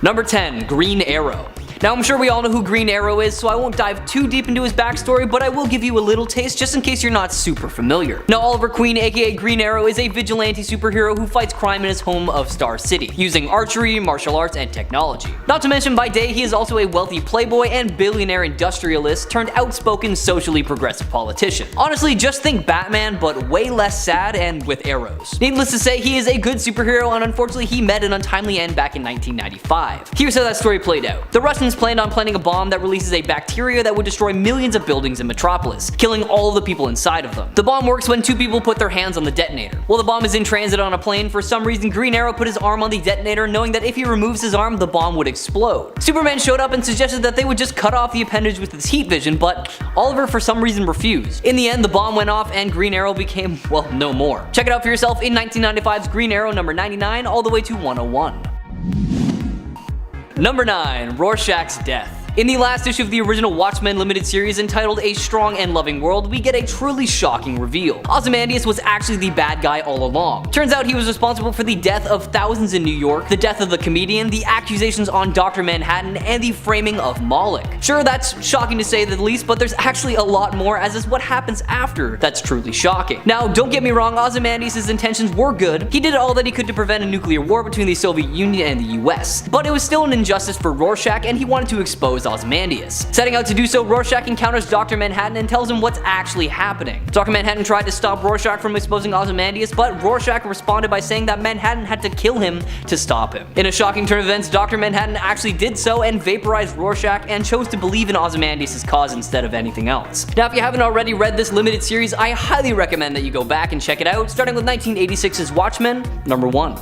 Number 10. Green Arrow. Now I'm sure we all know who Green Arrow is, so I won't dive too deep into his backstory, but I will give you a little taste just in case you're not super familiar. Now Oliver Queen, aka Green Arrow, is a vigilante superhero who fights crime in his home of Star City, using archery, martial arts, and technology. Not to mention, by day he is also a wealthy playboy and billionaire industrialist turned outspoken socially progressive politician. Honestly, just think Batman, but way less sad and with arrows. Needless to say, he is a good superhero, and unfortunately he met an untimely end back in 1995. Here's how that story played out. The Russians planned on planting a bomb that releases a bacteria that would destroy millions of buildings in Metropolis, killing all of the people inside of them. The bomb works when two people put their hands on the detonator. While the bomb is in transit on a plane, for some reason Green Arrow put his arm on the detonator, knowing that if he removes his arm, the bomb would explode. Superman showed up and suggested that they would just cut off the appendage with his heat vision, but Oliver for some reason refused. In the end, the bomb went off and Green Arrow became, well, no more. Check it out for yourself in 1995's Green Arrow number 99 all the way to 101. Number 9. Rorschach's Death. In the last issue of the original Watchmen limited series entitled A Strong and Loving World, we get a truly shocking reveal. Ozymandias was actually the bad guy all along. Turns out he was responsible for the death of thousands in New York, the death of the comedian, the accusations on Dr. Manhattan, and the framing of Moloch. Sure, that's shocking to say the least, but there's actually a lot more, as is what happens after that's truly shocking. Now, don't get me wrong, Ozymandias' intentions were good. He did all that he could to prevent a nuclear war between the Soviet Union and the US. But it was still an injustice for Rorschach, and he wanted to expose Ozymandias. Setting out to do so, Rorschach encounters Dr. Manhattan and tells him what's actually happening. Dr. Manhattan tried to stop Rorschach from exposing Ozymandias, but Rorschach responded by saying that Manhattan had to kill him to stop him. In a shocking turn of events, Dr. Manhattan actually did so and vaporized Rorschach and chose to believe in Ozymandias' cause instead of anything else. Now, if you haven't already read this limited series, I highly recommend that you go back and check it out, starting with 1986's Watchmen, number 1.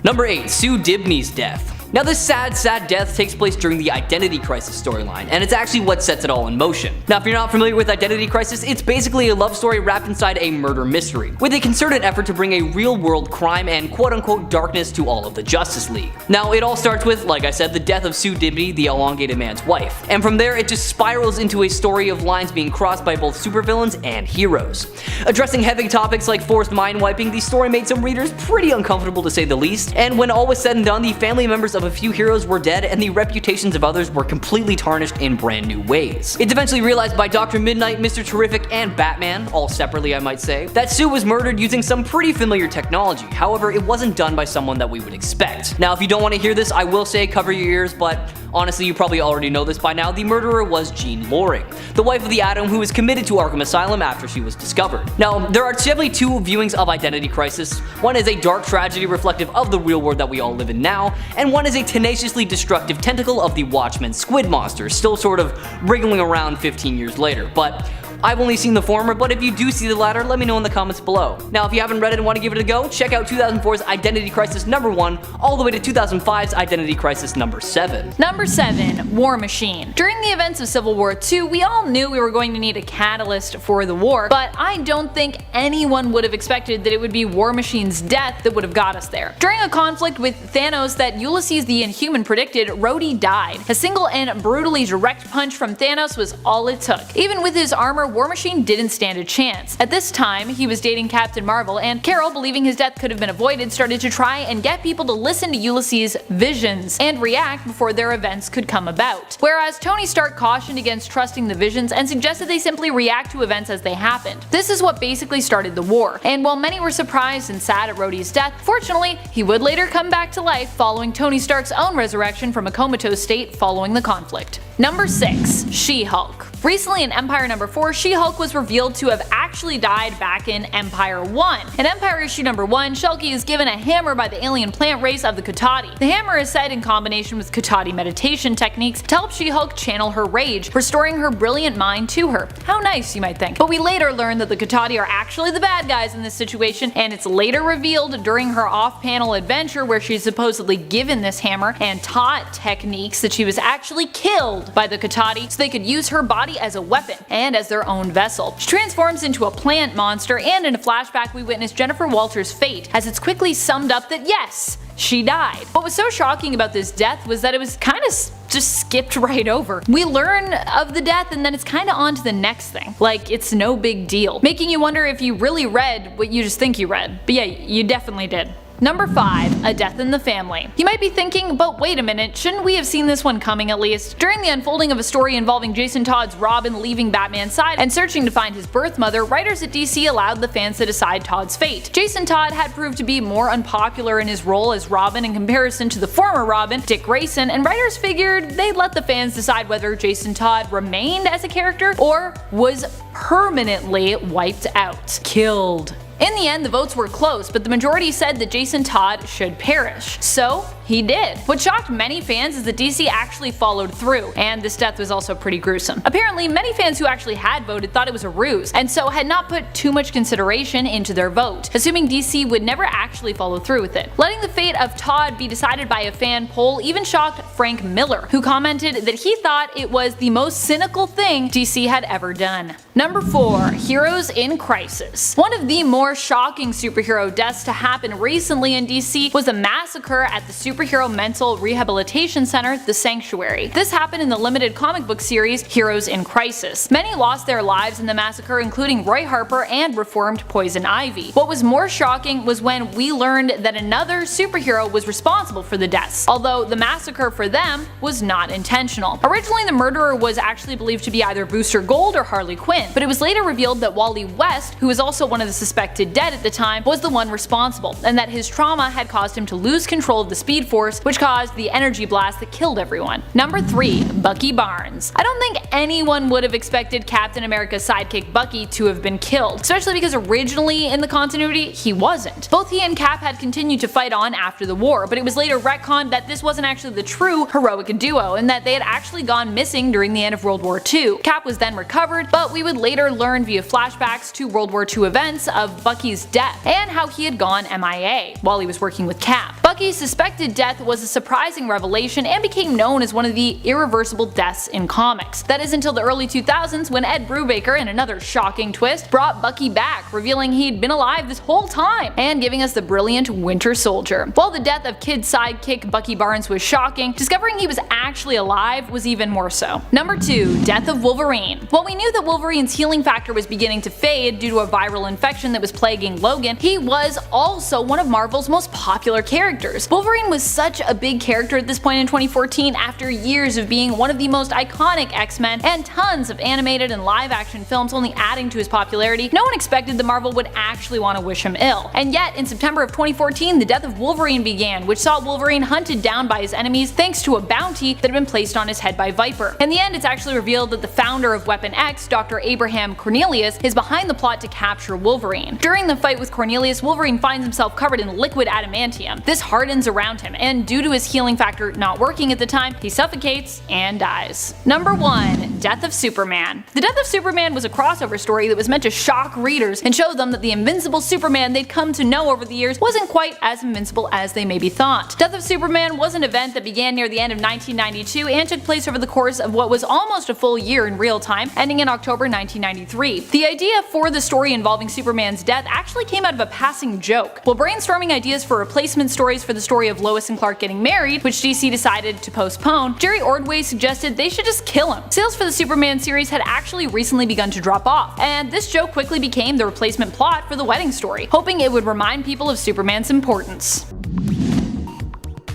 Number 8. Sue Dibney's Death. Now this sad death takes place during the Identity Crisis storyline, and it's actually what sets it all in motion. Now if you're not familiar with Identity Crisis, it's basically a love story wrapped inside a murder mystery, with a concerted effort to bring a real-world crime and quote-unquote darkness to all of the Justice League. Now it all starts with, like I said, the death of Sue Dibney, the elongated man's wife, and from there it just spirals into a story of lines being crossed by both supervillains and heroes. Addressing heavy topics like forced mind wiping, the story made some readers pretty uncomfortable to say the least, and when all was said and done, the family members of a few heroes were dead and the reputations of others were completely tarnished in brand new ways. It's eventually realized by Dr. Midnight, Mr. Terrific, and Batman, all separately I might say, that Sue was murdered using some pretty familiar technology. However, it wasn't done by someone that we would expect. Now if you don't want to hear this, I will say cover your ears, but honestly you probably already know this by now, the murderer was Jean Loring, the wife of the Atom who was committed to Arkham Asylum after she was discovered. Now there are definitely two viewings of Identity Crisis. One is a dark tragedy reflective of the real world that we all live in now, and one is a tenaciously destructive tentacle of the Watchmen squid monster, still sort of wriggling around 15 years later. But I've only seen the former, but if you do see the latter, let me know in the comments below. Now if you haven't read it and want to give it a go, check out 2004's Identity Crisis number 1 all the way to 2005's Identity Crisis number 7. Number 7. War Machine. During the events of Civil War II, we all knew we were going to need a catalyst for the war, but I don't think anyone would have expected that it would be War Machine's death that would have got us there. During a conflict with Thanos that Ulysses the Inhuman predicted, Rhodey died. A single and brutally direct punch from Thanos was all it took. Even with his armor, War Machine didn't stand a chance. At this time, he was dating Captain Marvel, and Carol, believing his death could have been avoided, started to try and get people to listen to Ulysses' visions and react before their events could come about. Whereas Tony Stark cautioned against trusting the visions and suggested they simply react to events as they happened. This is what basically started the war, and while many were surprised and sad at Rhodey's death, fortunately, he would later come back to life following Tony Stark's own resurrection from a comatose state following the conflict. Number 6. She-Hulk. Recently in Empire number 4, She-Hulk was revealed to have actually died back in Empire 1. In Empire issue number 1, Shulky is given a hammer by the alien plant race of the Kotati. The hammer is said in combination with Kotati meditation techniques to help She-Hulk channel her rage, restoring her brilliant mind to her. How nice, you might think. But we later learn that the Kotati are actually the bad guys in this situation, and it's later revealed during her off-panel adventure where she's supposedly given this hammer and taught techniques that she was actually killed by the Kotati so they could use her body as a weapon and as their own vessel. She transforms into a plant monster, and in a flashback we witness Jennifer Walters' fate as it's quickly summed up that yes, she died. What was so shocking about this death was that it was kind of just skipped right over. We learn of the death and then it's kinda on to the next thing. Like, it's no big deal. Making you wonder if you really read what you just think you read. But yeah, you definitely did. Number 5. A death in the family. You might be thinking, but wait a minute, shouldn't we have seen this one coming at least? During the unfolding of a story involving Jason Todd's Robin leaving Batman's side and searching to find his birth mother, writers at DC allowed the fans to decide Todd's fate. Jason Todd had proved to be more unpopular in his role as Robin in comparison to the former Robin, Dick Grayson, and writers figured they'd let the fans decide whether Jason Todd remained as a character or was permanently wiped out. Killed. In the end, the votes were close, but the majority said that Jason Todd should perish. So, he did. What shocked many fans is that DC actually followed through, and this death was also pretty gruesome. Apparently, many fans who actually had voted thought it was a ruse, and so had not put too much consideration into their vote, assuming DC would never actually follow through with it. Letting the fate of Todd be decided by a fan poll even shocked Frank Miller, who commented that he thought it was the most cynical thing DC had ever done. Number 4. Heroes in Crisis. One of the more shocking superhero deaths to happen recently in DC was a massacre at the superhero mental rehabilitation center, The Sanctuary. This happened in the limited comic book series Heroes in Crisis. Many lost their lives in the massacre, including Roy Harper and reformed Poison Ivy. What was more shocking was when we learned that another superhero was responsible for the deaths, although the massacre for them was not intentional. Originally, the murderer was actually believed to be either Booster Gold or Harley Quinn, but it was later revealed that Wally West, who was also one of the suspected dead at the time, was the one responsible, and that his trauma had caused him to lose control of the Speed Force, which caused the energy blast that killed everyone. Number 3. Bucky Barnes. I don't think anyone would have expected Captain America's sidekick Bucky to have been killed, especially because originally in the continuity he wasn't. Both he and Cap had continued to fight on after the war, but it was later retconned that this wasn't actually the true heroic duo, and that they had actually gone missing during the end of World War II. Cap was then recovered, but we would later learn via flashbacks to World War II events of Bucky's death and how he had gone MIA while he was working with Cap. Bucky's suspected death was a surprising revelation and became known as one of the irreversible deaths in comics. That is until the early 2000s when Ed Brubaker, in another shocking twist, brought Bucky back, revealing he'd been alive this whole time and giving us the brilliant Winter Soldier. While the death of kid sidekick Bucky Barnes was shocking, discovering he was actually alive was even more so. Number 2. Death of Wolverine. While we knew that Wolverine's healing factor was beginning to fade due to a viral infection that was plaguing Logan, he was also one of Marvel's most popular characters. Wolverine was such a big character at this point in 2014 after years of being one of the most iconic X-Men and tons of animated and live action films only adding to his popularity. No one expected that Marvel would actually want to wish him ill. And yet, in September of 2014, the death of Wolverine began, which saw Wolverine hunted down by his enemies thanks to a bounty that had been placed on his head by Viper. In the end, it's actually revealed that the founder of Weapon X, Dr. Abraham Cornelius, is behind the plot to capture Wolverine. During the fight with Cornelius, Wolverine finds himself covered in liquid adamantium. This hardens around him, and due to his healing factor not working at the time, he suffocates and dies. Number 1. Death of Superman. The Death of Superman was a crossover story that was meant to shock readers and show them that the invincible Superman they'd come to know over the years wasn't quite as invincible as they maybe thought. Death of Superman was an event that began near the end of 1992 and took place over the course of what was almost a full year in real time, ending in October 1993. The idea for the story involving Superman's death actually came out of a passing joke. While brainstorming ideas for replacement stories for the story of Lois and Clark getting married, which DC decided to postpone, Jerry Ordway suggested they should just kill him. Sales for the Superman series had actually recently begun to drop off, and this joke quickly became the replacement plot for the wedding story, hoping it would remind people of Superman's importance.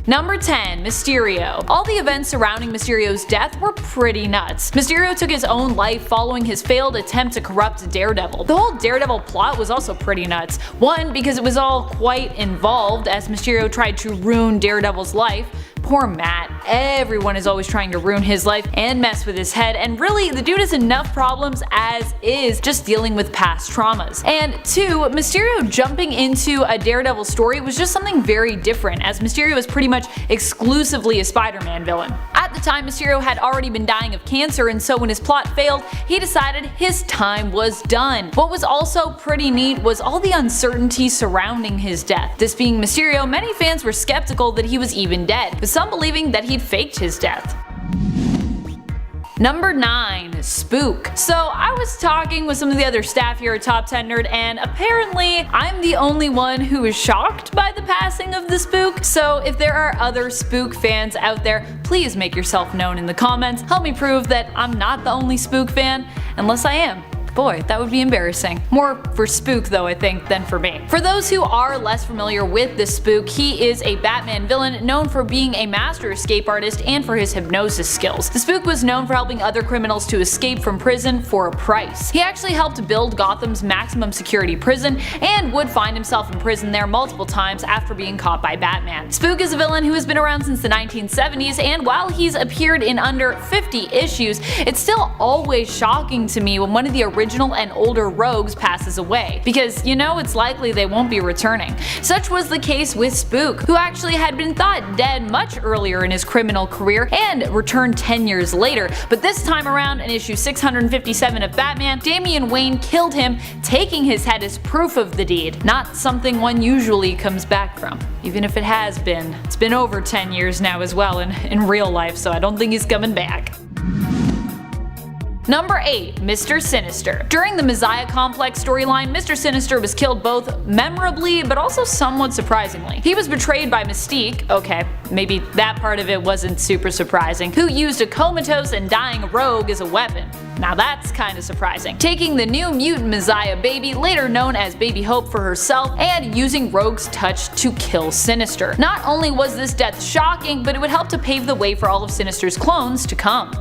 Number 10. Mysterio. All the events surrounding Mysterio's death were pretty nuts. Mysterio took his own life following his failed attempt to corrupt Daredevil. The whole Daredevil plot was also pretty nuts. One, because it was all quite involved as Mysterio tried to ruin Daredevil's life. Poor Matt. Everyone is always trying to ruin his life and mess with his head, and really, the dude has enough problems as is just dealing with past traumas. And 2, Mysterio jumping into a Daredevil story was just something very different, as Mysterio is pretty much exclusively a Spider-Man villain. At the time, Mysterio had already been dying of cancer, and so when his plot failed, he decided his time was done. What was also pretty neat was all the uncertainty surrounding his death. This being Mysterio, many fans were skeptical that he was even dead, with some believing that he'd faked his death. Number 9. Spook. So I was talking with some of the other staff here at Top 10 Nerd, and apparently I'm the only one who is shocked by the passing of the Spook. So if there are other Spook fans out there, please make yourself known in the comments. Help me prove that I'm not the only Spook fan, unless I am. Boy, that would be embarrassing. More for Spook though, I think, than for me. For those who are less familiar with this Spook, he is a Batman villain known for being a master escape artist and for his hypnosis skills. The Spook was known for helping other criminals to escape from prison for a price. He actually helped build Gotham's maximum security prison and would find himself in prison there multiple times after being caught by Batman. Spook is a villain who has been around since the 1970s, and while he's appeared in under 50 issues, it's still always shocking to me when one of the original and older rogues passes away, because you know it's likely they won't be returning. Such was the case with Spook, who actually had been thought dead much earlier in his criminal career and returned 10 years later, but this time around in issue 657 of Batman, Damian Wayne killed him, taking his head as proof of the deed. Not something one usually comes back from, even if it has been. It's been over 10 years now as well in real life, so I don't think he's coming back. Number 8. Mr. Sinister. During the Messiah Complex storyline, Mr. Sinister was killed both memorably but also somewhat surprisingly. He was betrayed by Mystique, okay, maybe that part of it wasn't super surprising, who used a comatose and dying rogue as a weapon. Now that's kinda surprising. Taking the new mutant Messiah baby, later known as Baby Hope, for herself, and using Rogue's touch to kill Sinister. Not only was this death shocking, but it would help to pave the way for all of Sinister's clones to come.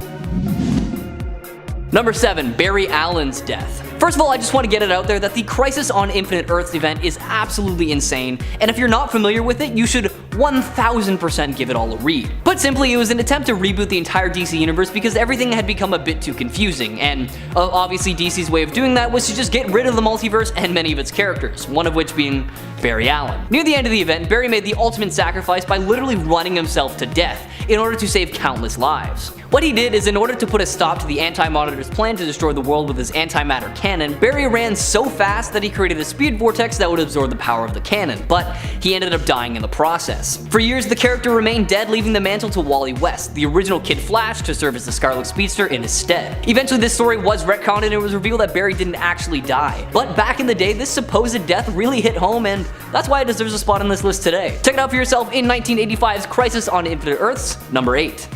Number 7. Barry Allen's death. First of all, I just want to get it out there that the Crisis on Infinite Earths event is absolutely insane, and if you're not familiar with it, you should 1000% give it all a read. Put simply, it was an attempt to reboot the entire DC universe because everything had become a bit too confusing, and obviously DC's way of doing that was to just get rid of the multiverse and many of its characters, one of which being Barry Allen. Near the end of the event, Barry made the ultimate sacrifice by literally running himself to death in order to save countless lives. What he did is, in order to put a stop to the Anti-Monitor's plan to destroy the world with his antimatter cannon, Barry ran so fast that he created a speed vortex that would absorb the power of the cannon, but he ended up dying in the process. For years, the character remained dead, leaving the mantle to Wally West, the original Kid Flash, to serve as the Scarlet Speedster in his stead. Eventually, this story was retconned and it was revealed that Barry didn't actually die. But back in the day, this supposed death really hit home, and that's why it deserves a spot on this list today. Check it out for yourself in 1985's Crisis on Infinite Earths, number 8.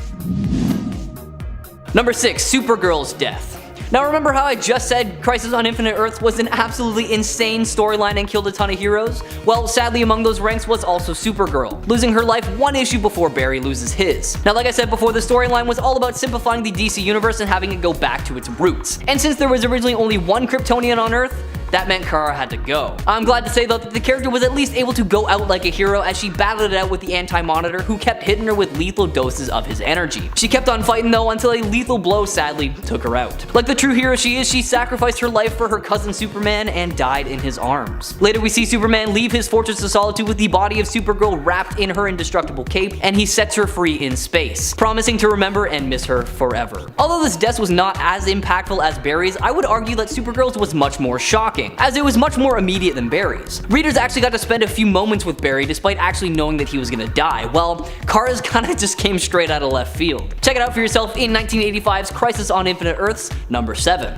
Number 6. Supergirl's death. Now remember how I just said Crisis on Infinite Earths was an absolutely insane storyline and killed a ton of heroes? Well, sadly among those ranks was also Supergirl, losing her life one issue before Barry loses his. Now like I said before, the storyline was all about simplifying the DC universe and having it go back to its roots. And since there was originally only one Kryptonian on Earth, that meant Kara had to go. I'm glad to say though that the character was at least able to go out like a hero as she battled it out with the Anti-Monitor, who kept hitting her with lethal doses of his energy. She kept on fighting though until a lethal blow sadly took her out. Like the true hero she is, she sacrificed her life for her cousin Superman and died in his arms. Later we see Superman leave his Fortress of Solitude with the body of Supergirl wrapped in her indestructible cape, and he sets her free in space, promising to remember and miss her forever. Although this death was not as impactful as Barry's, I would argue that Supergirl's was much more shocking, as it was much more immediate than Barry's. Readers actually got to spend a few moments with Barry despite actually knowing that he was gonna die, while Kara's kinda just came straight out of left field. Check it out for yourself in 1985's Crisis on Infinite Earths, number 7.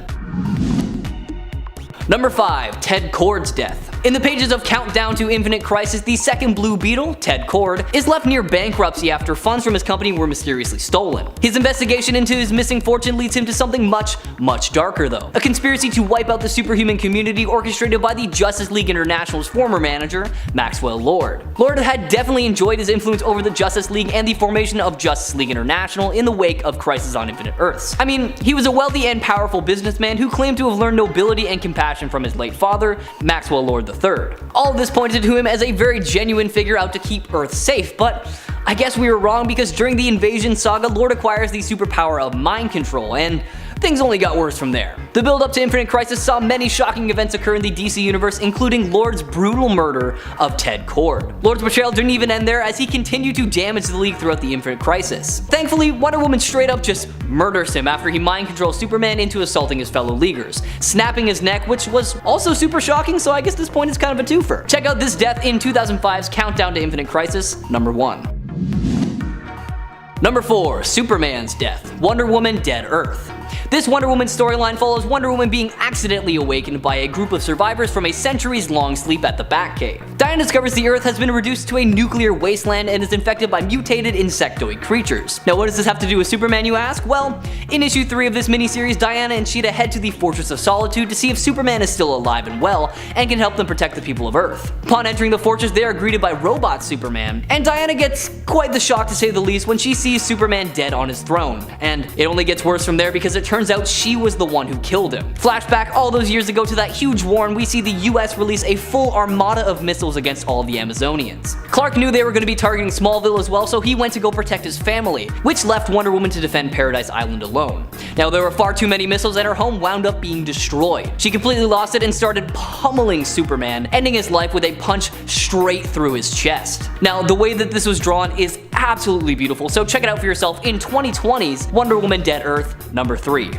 Number 5. Ted Kord's death. In the pages of Countdown to Infinite Crisis, the second Blue Beetle, Ted Kord, is left near bankruptcy after funds from his company were mysteriously stolen. His investigation into his missing fortune leads him to something much, much darker though. A conspiracy to wipe out the superhuman community orchestrated by the Justice League International's former manager, Maxwell Lord. Lord had definitely enjoyed his influence over the Justice League and the formation of Justice League International in the wake of Crisis on Infinite Earths. I mean, he was a wealthy and powerful businessman who claimed to have learned nobility and compassion from his late father, Maxwell Lord III. All of this pointed to him as a very genuine figure out to keep Earth safe, but I guess we were wrong because during the Invasion saga, Lord acquires the superpower of mind control, and things only got worse from there. The build up to Infinite Crisis saw many shocking events occur in the DC universe, including Lord's brutal murder of Ted Kord. Lord's betrayal didn't even end there, as he continued to damage the League throughout the Infinite Crisis. Thankfully, Wonder Woman straight up just murders him after he mind controls Superman into assaulting his fellow Leaguers, snapping his neck, which was also super shocking, so I guess this point is kind of a twofer. Check out this death in 2005's Countdown to Infinite Crisis, number 1. Number 4. Superman's death. Wonder Woman Dead Earth. This Wonder Woman storyline follows Wonder Woman being accidentally awakened by a group of survivors from a centuries-long sleep at the Batcave. Diana discovers the Earth has been reduced to a nuclear wasteland and is infected by mutated insectoid creatures. Now what does this have to do with Superman, you ask? Well, in issue 3 of this miniseries, Diana and Cheetah head to the Fortress of Solitude to see if Superman is still alive and well and can help them protect the people of Earth. Upon entering the fortress, they are greeted by robot Superman, and Diana gets quite the shock to say the least when she sees Superman dead on his throne. And it only gets worse from there because it turns out she was the one who killed him. Flashback all those years ago to that huge war, and we see the US release a full armada of missiles against all the Amazonians. Clark knew they were going to be targeting Smallville as well, so he went to go protect his family, which left Wonder Woman to defend Paradise Island alone. Now there were far too many missiles and her home wound up being destroyed. She completely lost it and started pummeling Superman, ending his life with a punch straight through his chest. Now the way that this was drawn is absolutely beautiful, so check it out for yourself in 2020's Wonder Woman Dead Earth number 3.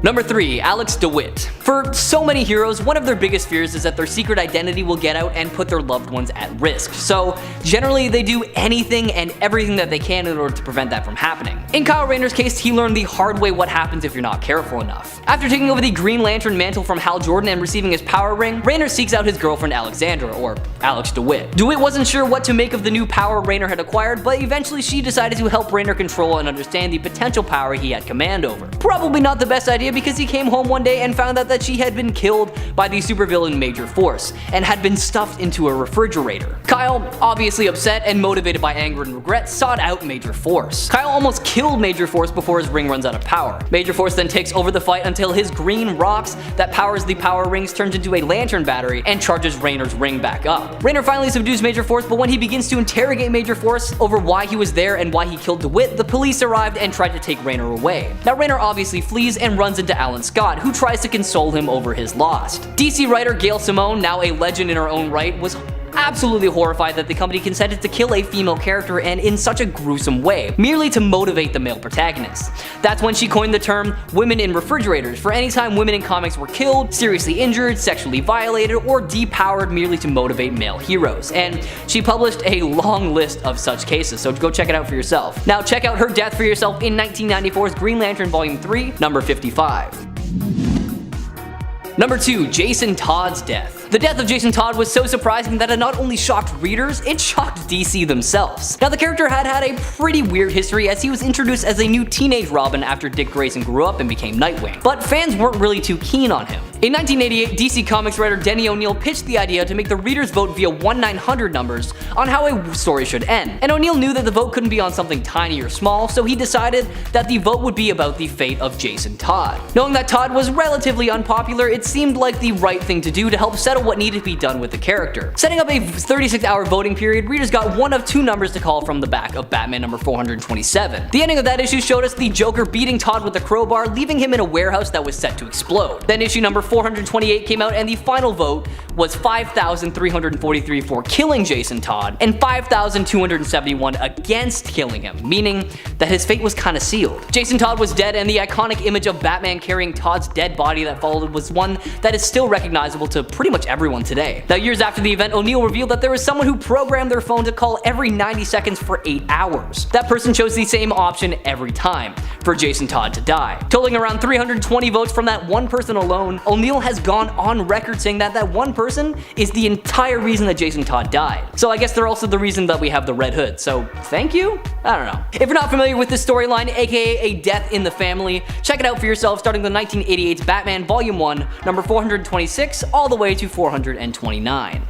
Number 3. Alex DeWitt. For so many heroes, one of their biggest fears is that their secret identity will get out and put their loved ones at risk, so generally they do anything and everything that they can in order to prevent that from happening. In Kyle Rayner's case, he learned the hard way what happens if you're not careful enough. After taking over the Green Lantern mantle from Hal Jordan and receiving his power ring, Rayner seeks out his girlfriend Alexandra, or Alex DeWitt. DeWitt wasn't sure what to make of the new power Rayner had acquired, but eventually she decided to help Rayner control and understand the potential power he had command over. Probably not the best idea because he came home one day and found out that she had been killed by the supervillain Major Force and had been stuffed into a refrigerator. Kyle, obviously upset and motivated by anger and regret, sought out Major Force. Kyle almost killed Major Force before his ring runs out of power. Major Force then takes over the fight until his green rocks that powers the power rings turns into a lantern battery and charges Rayner's ring back up. Rayner finally subdues Major Force, but when he begins to interrogate Major Force over why he was there and why he killed DeWitt, the police arrived and tried to take Rayner away. Now Rayner obviously flees and runs into Alan Scott, who tries to console him over his loss. DC writer Gail Simone, now a legend in her own right, was absolutely horrified that the company consented to kill a female character and in such a gruesome way, merely to motivate the male protagonist. That's when she coined the term women in refrigerators for any time women in comics were killed, seriously injured, sexually violated, or depowered merely to motivate male heroes. And she published a long list of such cases, so go check it out for yourself. Now check out her death for yourself in 1994's Green Lantern Volume 3, number 55. Number 2. Jason Todd's death. The death of Jason Todd was so surprising that it not only shocked readers, it shocked DC themselves. Now the character had a pretty weird history as he was introduced as a new teenage Robin after Dick Grayson grew up and became Nightwing, but fans weren't really too keen on him. In 1988, DC Comics writer Denny O'Neil pitched the idea to make the readers vote via 1-900 numbers on how a story should end, and O'Neil knew that the vote couldn't be on something tiny or small, so he decided that the vote would be about the fate of Jason Todd. Knowing that Todd was relatively unpopular, it seemed like the right thing to do to help settle what needed to be done with the character. Setting up a 36-hour voting period, readers got one of 2 numbers to call from the back of Batman number 427. The ending of that issue showed us the Joker beating Todd with a crowbar, leaving him in a warehouse that was set to explode. Then issue number 428 came out and the final vote was 5,343 for killing Jason Todd and 5,271 against killing him, meaning that his fate was kinda sealed. Jason Todd was dead, and the iconic image of Batman carrying Todd's dead body that followed was one that is still recognizable to pretty much everyone today. Now years after the event, O'Neil revealed that there was someone who programmed their phone to call every 90 seconds for 8 hours. That person chose the same option every time, for Jason Todd to die. Totaling around 320 votes from that one person alone, O'Neil has gone on record saying that that one person is the entire reason that Jason Todd died. So I guess they're also the reason that we have the Red Hood, so thank you? I don't know. If you're not familiar with this storyline, aka a death in the family, check it out for yourself starting with 1988's Batman Volume 1, number 426, all the way to 429.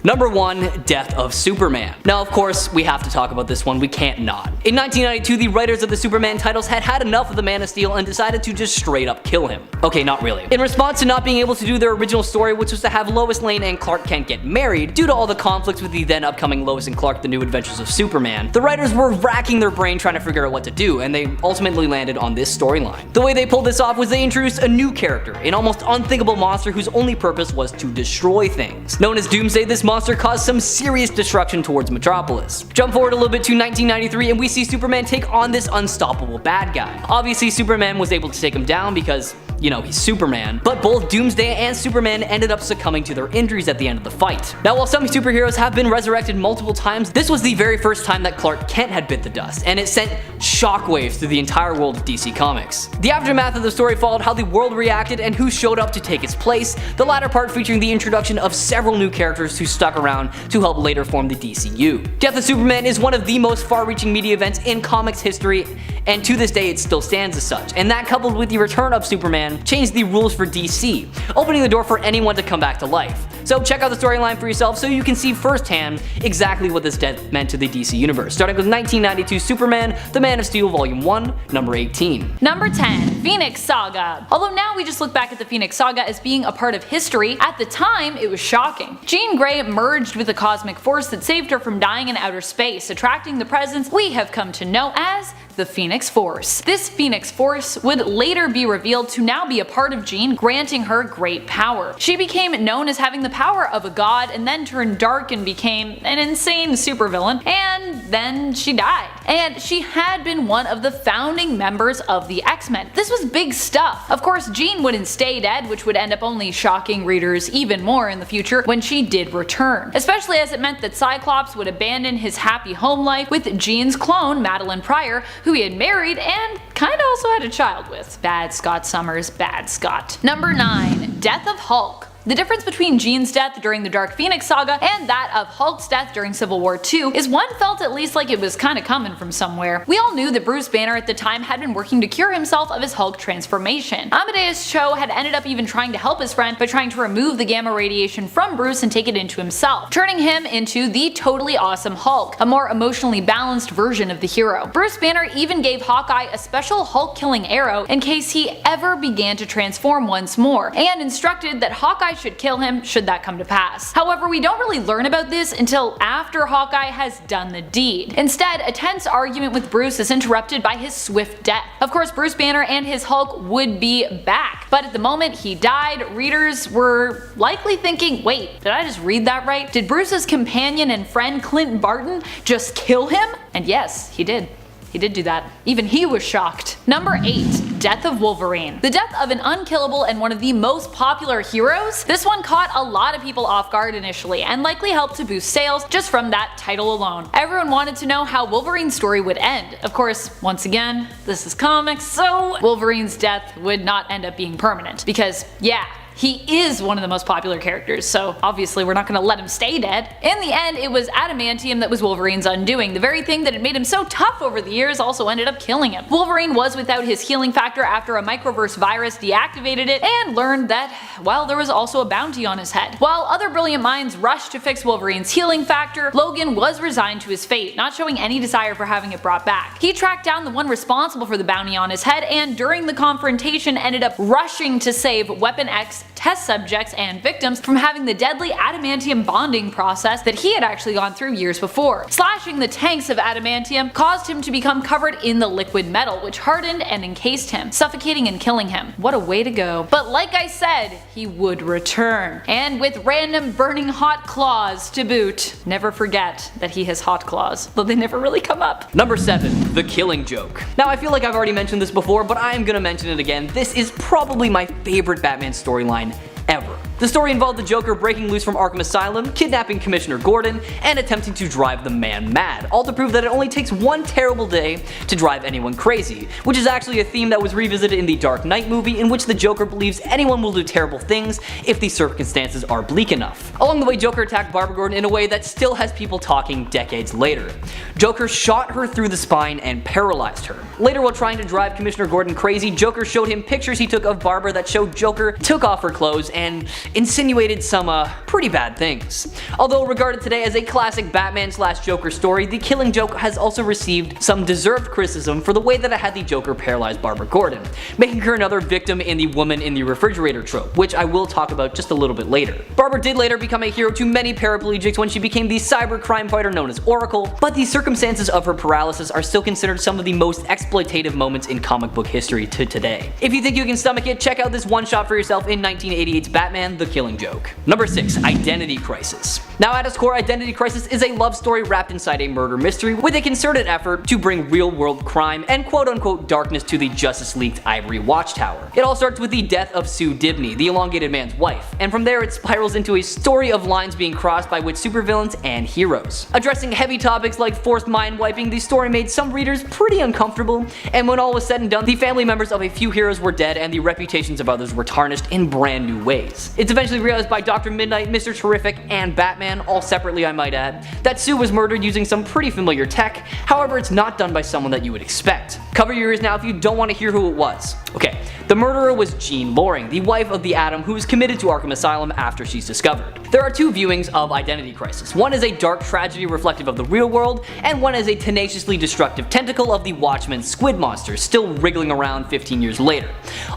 Number 1. Death of Superman. Now of course, we have to talk about this one, we can't not. In 1992, the writers of the Superman titles had had enough of the Man of Steel and decided to just straight up kill him. Okay, not really. In response to not being able to do their original story, which was to have Lois Lane and Clark Kent get married, due to all the conflicts with the then upcoming Lois and Clark The New Adventures of Superman, the writers were racking their brain trying to figure out what to do, and they ultimately landed on this storyline. The way they pulled this off was they introduced a new character, an almost unthinkable monster whose only purpose was to destroy things. Known as Doomsday, this monster caused some serious destruction towards Metropolis. Jump forward a little bit to 1993 and we see Superman take on this unstoppable bad guy. Obviously Superman was able to take him down because you know, he's Superman. But both Doomsday and Superman ended up succumbing to their injuries at the end of the fight. Now, while some superheroes have been resurrected multiple times, this was the very first time that Clark Kent had bit the dust, and it sent shockwaves through the entire world of DC Comics. The aftermath of the story followed how the world reacted and who showed up to take its place, the latter part featuring the introduction of several new characters who stuck around to help later form the DCU. Death of Superman is one of the most far-reaching media events in comics history, and to this day it still stands as such, and that coupled with the return of Superman changed the rules for DC, opening the door for anyone to come back to life. So check out the storyline for yourself so you can see firsthand exactly what this death meant to the DC universe, starting with 1992 Superman, The Man of Steel Volume 1, number 18. Number 10. Phoenix Saga. Although now we just look back at the Phoenix Saga as being a part of history, at the time it was shocking. Jean Grey merged with a cosmic force that saved her from dying in outer space, attracting the presence we have come to know as the Phoenix Force. This Phoenix Force would later be revealed to now be a part of Jean, granting her great power. She became known as having the power of a god and then turned dark and became an insane supervillain, and then she died. And she had been one of the founding members of the X-Men. This was big stuff. Of course, Jean wouldn't stay dead, which would end up only shocking readers even more in the future when she did return, especially as it meant that Cyclops would abandon his happy home life with Jean's clone, Madeline Pryor, who he had married and kinda also had a child with. Bad Scott Summers, bad Scott. Number 9. Death of Hulk. The difference between Jean's death during the Dark Phoenix Saga and that of Hulk's death during Civil War II is one felt at least like it was kinda coming from somewhere. We all knew that Bruce Banner at the time had been working to cure himself of his Hulk transformation. Amadeus Cho had ended up even trying to help his friend by trying to remove the gamma radiation from Bruce and take it into himself, turning him into the totally awesome Hulk, a more emotionally balanced version of the hero. Bruce Banner even gave Hawkeye a special Hulk killing arrow in case he ever began to transform once more, and instructed that Hawkeye should kill him should that come to pass. However, we don't really learn about this until after Hawkeye has done the deed. Instead, a tense argument with Bruce is interrupted by his swift death. Of course, Bruce Banner and his Hulk would be back, but at the moment he died, readers were likely thinking, wait, did I just read that right? Did Bruce's companion and friend Clint Barton just kill him? And yes, he did. He did do that. Even he was shocked. Number 8. Death of Wolverine. The death of an unkillable and one of the most popular heroes? This one caught a lot of people off guard initially and likely helped to boost sales just from that title alone. Everyone wanted to know how Wolverine's story would end. Of course, once again, this is comics, so Wolverine's death would not end up being permanent. Because, yeah, he is one of the most popular characters, so obviously we're not gonna let him stay dead. In the end, it was adamantium that was Wolverine's undoing. The very thing that had made him so tough over the years also ended up killing him. Wolverine was without his healing factor after a microverse virus deactivated it and learned that, well, there was also a bounty on his head. While other brilliant minds rushed to fix Wolverine's healing factor, Logan was resigned to his fate, not showing any desire for having it brought back. He tracked down the one responsible for the bounty on his head and during the confrontation ended up rushing to save Weapon X test subjects and victims from having the deadly adamantium bonding process that he had actually gone through years before. Slashing the tanks of adamantium caused him to become covered in the liquid metal, which hardened and encased him, suffocating and killing him. What a way to go. But like I said, he would return. And with random burning hot claws to boot. Never forget that he has hot claws, though they never really come up. Number 7. The Killing Joke. Now I feel like I've already mentioned this before, but I am gonna mention it again. This is probably my favorite Batman storyline ever. The story involved the Joker breaking loose from Arkham Asylum, kidnapping Commissioner Gordon, and attempting to drive the man mad, all to prove that it only takes one terrible day to drive anyone crazy, which is actually a theme that was revisited in the Dark Knight movie in which the Joker believes anyone will do terrible things if the circumstances are bleak enough. Along the way, Joker attacked Barbara Gordon in a way that still has people talking decades later. Joker shot her through the spine and paralyzed her. Later, while trying to drive Commissioner Gordon crazy, Joker showed him pictures he took of Barbara that showed Joker took off her clothes and insinuated some pretty bad things. Although regarded today as a classic Batman/Joker story, The Killing Joke has also received some deserved criticism for the way that it had the Joker paralyze Barbara Gordon, making her another victim in the woman in the refrigerator trope, which I will talk about just a little bit later. Barbara did later become a hero to many paraplegics when she became the cyber crime fighter known as Oracle, but the circumstances of her paralysis are still considered some of the most exploitative moments in comic book history to today. If you think you can stomach it, check out this one shot for yourself in 1988's Batman, and The Killing Joke. Number 6. Identity Crisis. Now at its core, Identity Crisis is a love story wrapped inside a murder mystery with a concerted effort to bring real-world crime and quote-unquote darkness to the Justice-leaked Ivory Watchtower. It all starts with the death of Sue Dibney, the elongated man's wife, and from there it spirals into a story of lines being crossed by which supervillains and heroes. Addressing heavy topics like forced mind-wiping, the story made some readers pretty uncomfortable, and when all was said and done, the family members of a few heroes were dead and the reputations of others were tarnished in brand new ways. It's eventually realized by Dr. Midnight, Mr. Terrific, and Batman, all separately I might add, that Sue was murdered using some pretty familiar tech. However, it's not done by someone that you would expect. Cover your ears now if you don't want to hear who it was. Okay, the murderer was Jean Loring, the wife of the Atom who was committed to Arkham Asylum after she's discovered. There are two viewings of Identity Crisis. One is a dark tragedy reflective of the real world, and one is a tenaciously destructive tentacle of the Watchmen squid monsters still wriggling around 15 years later.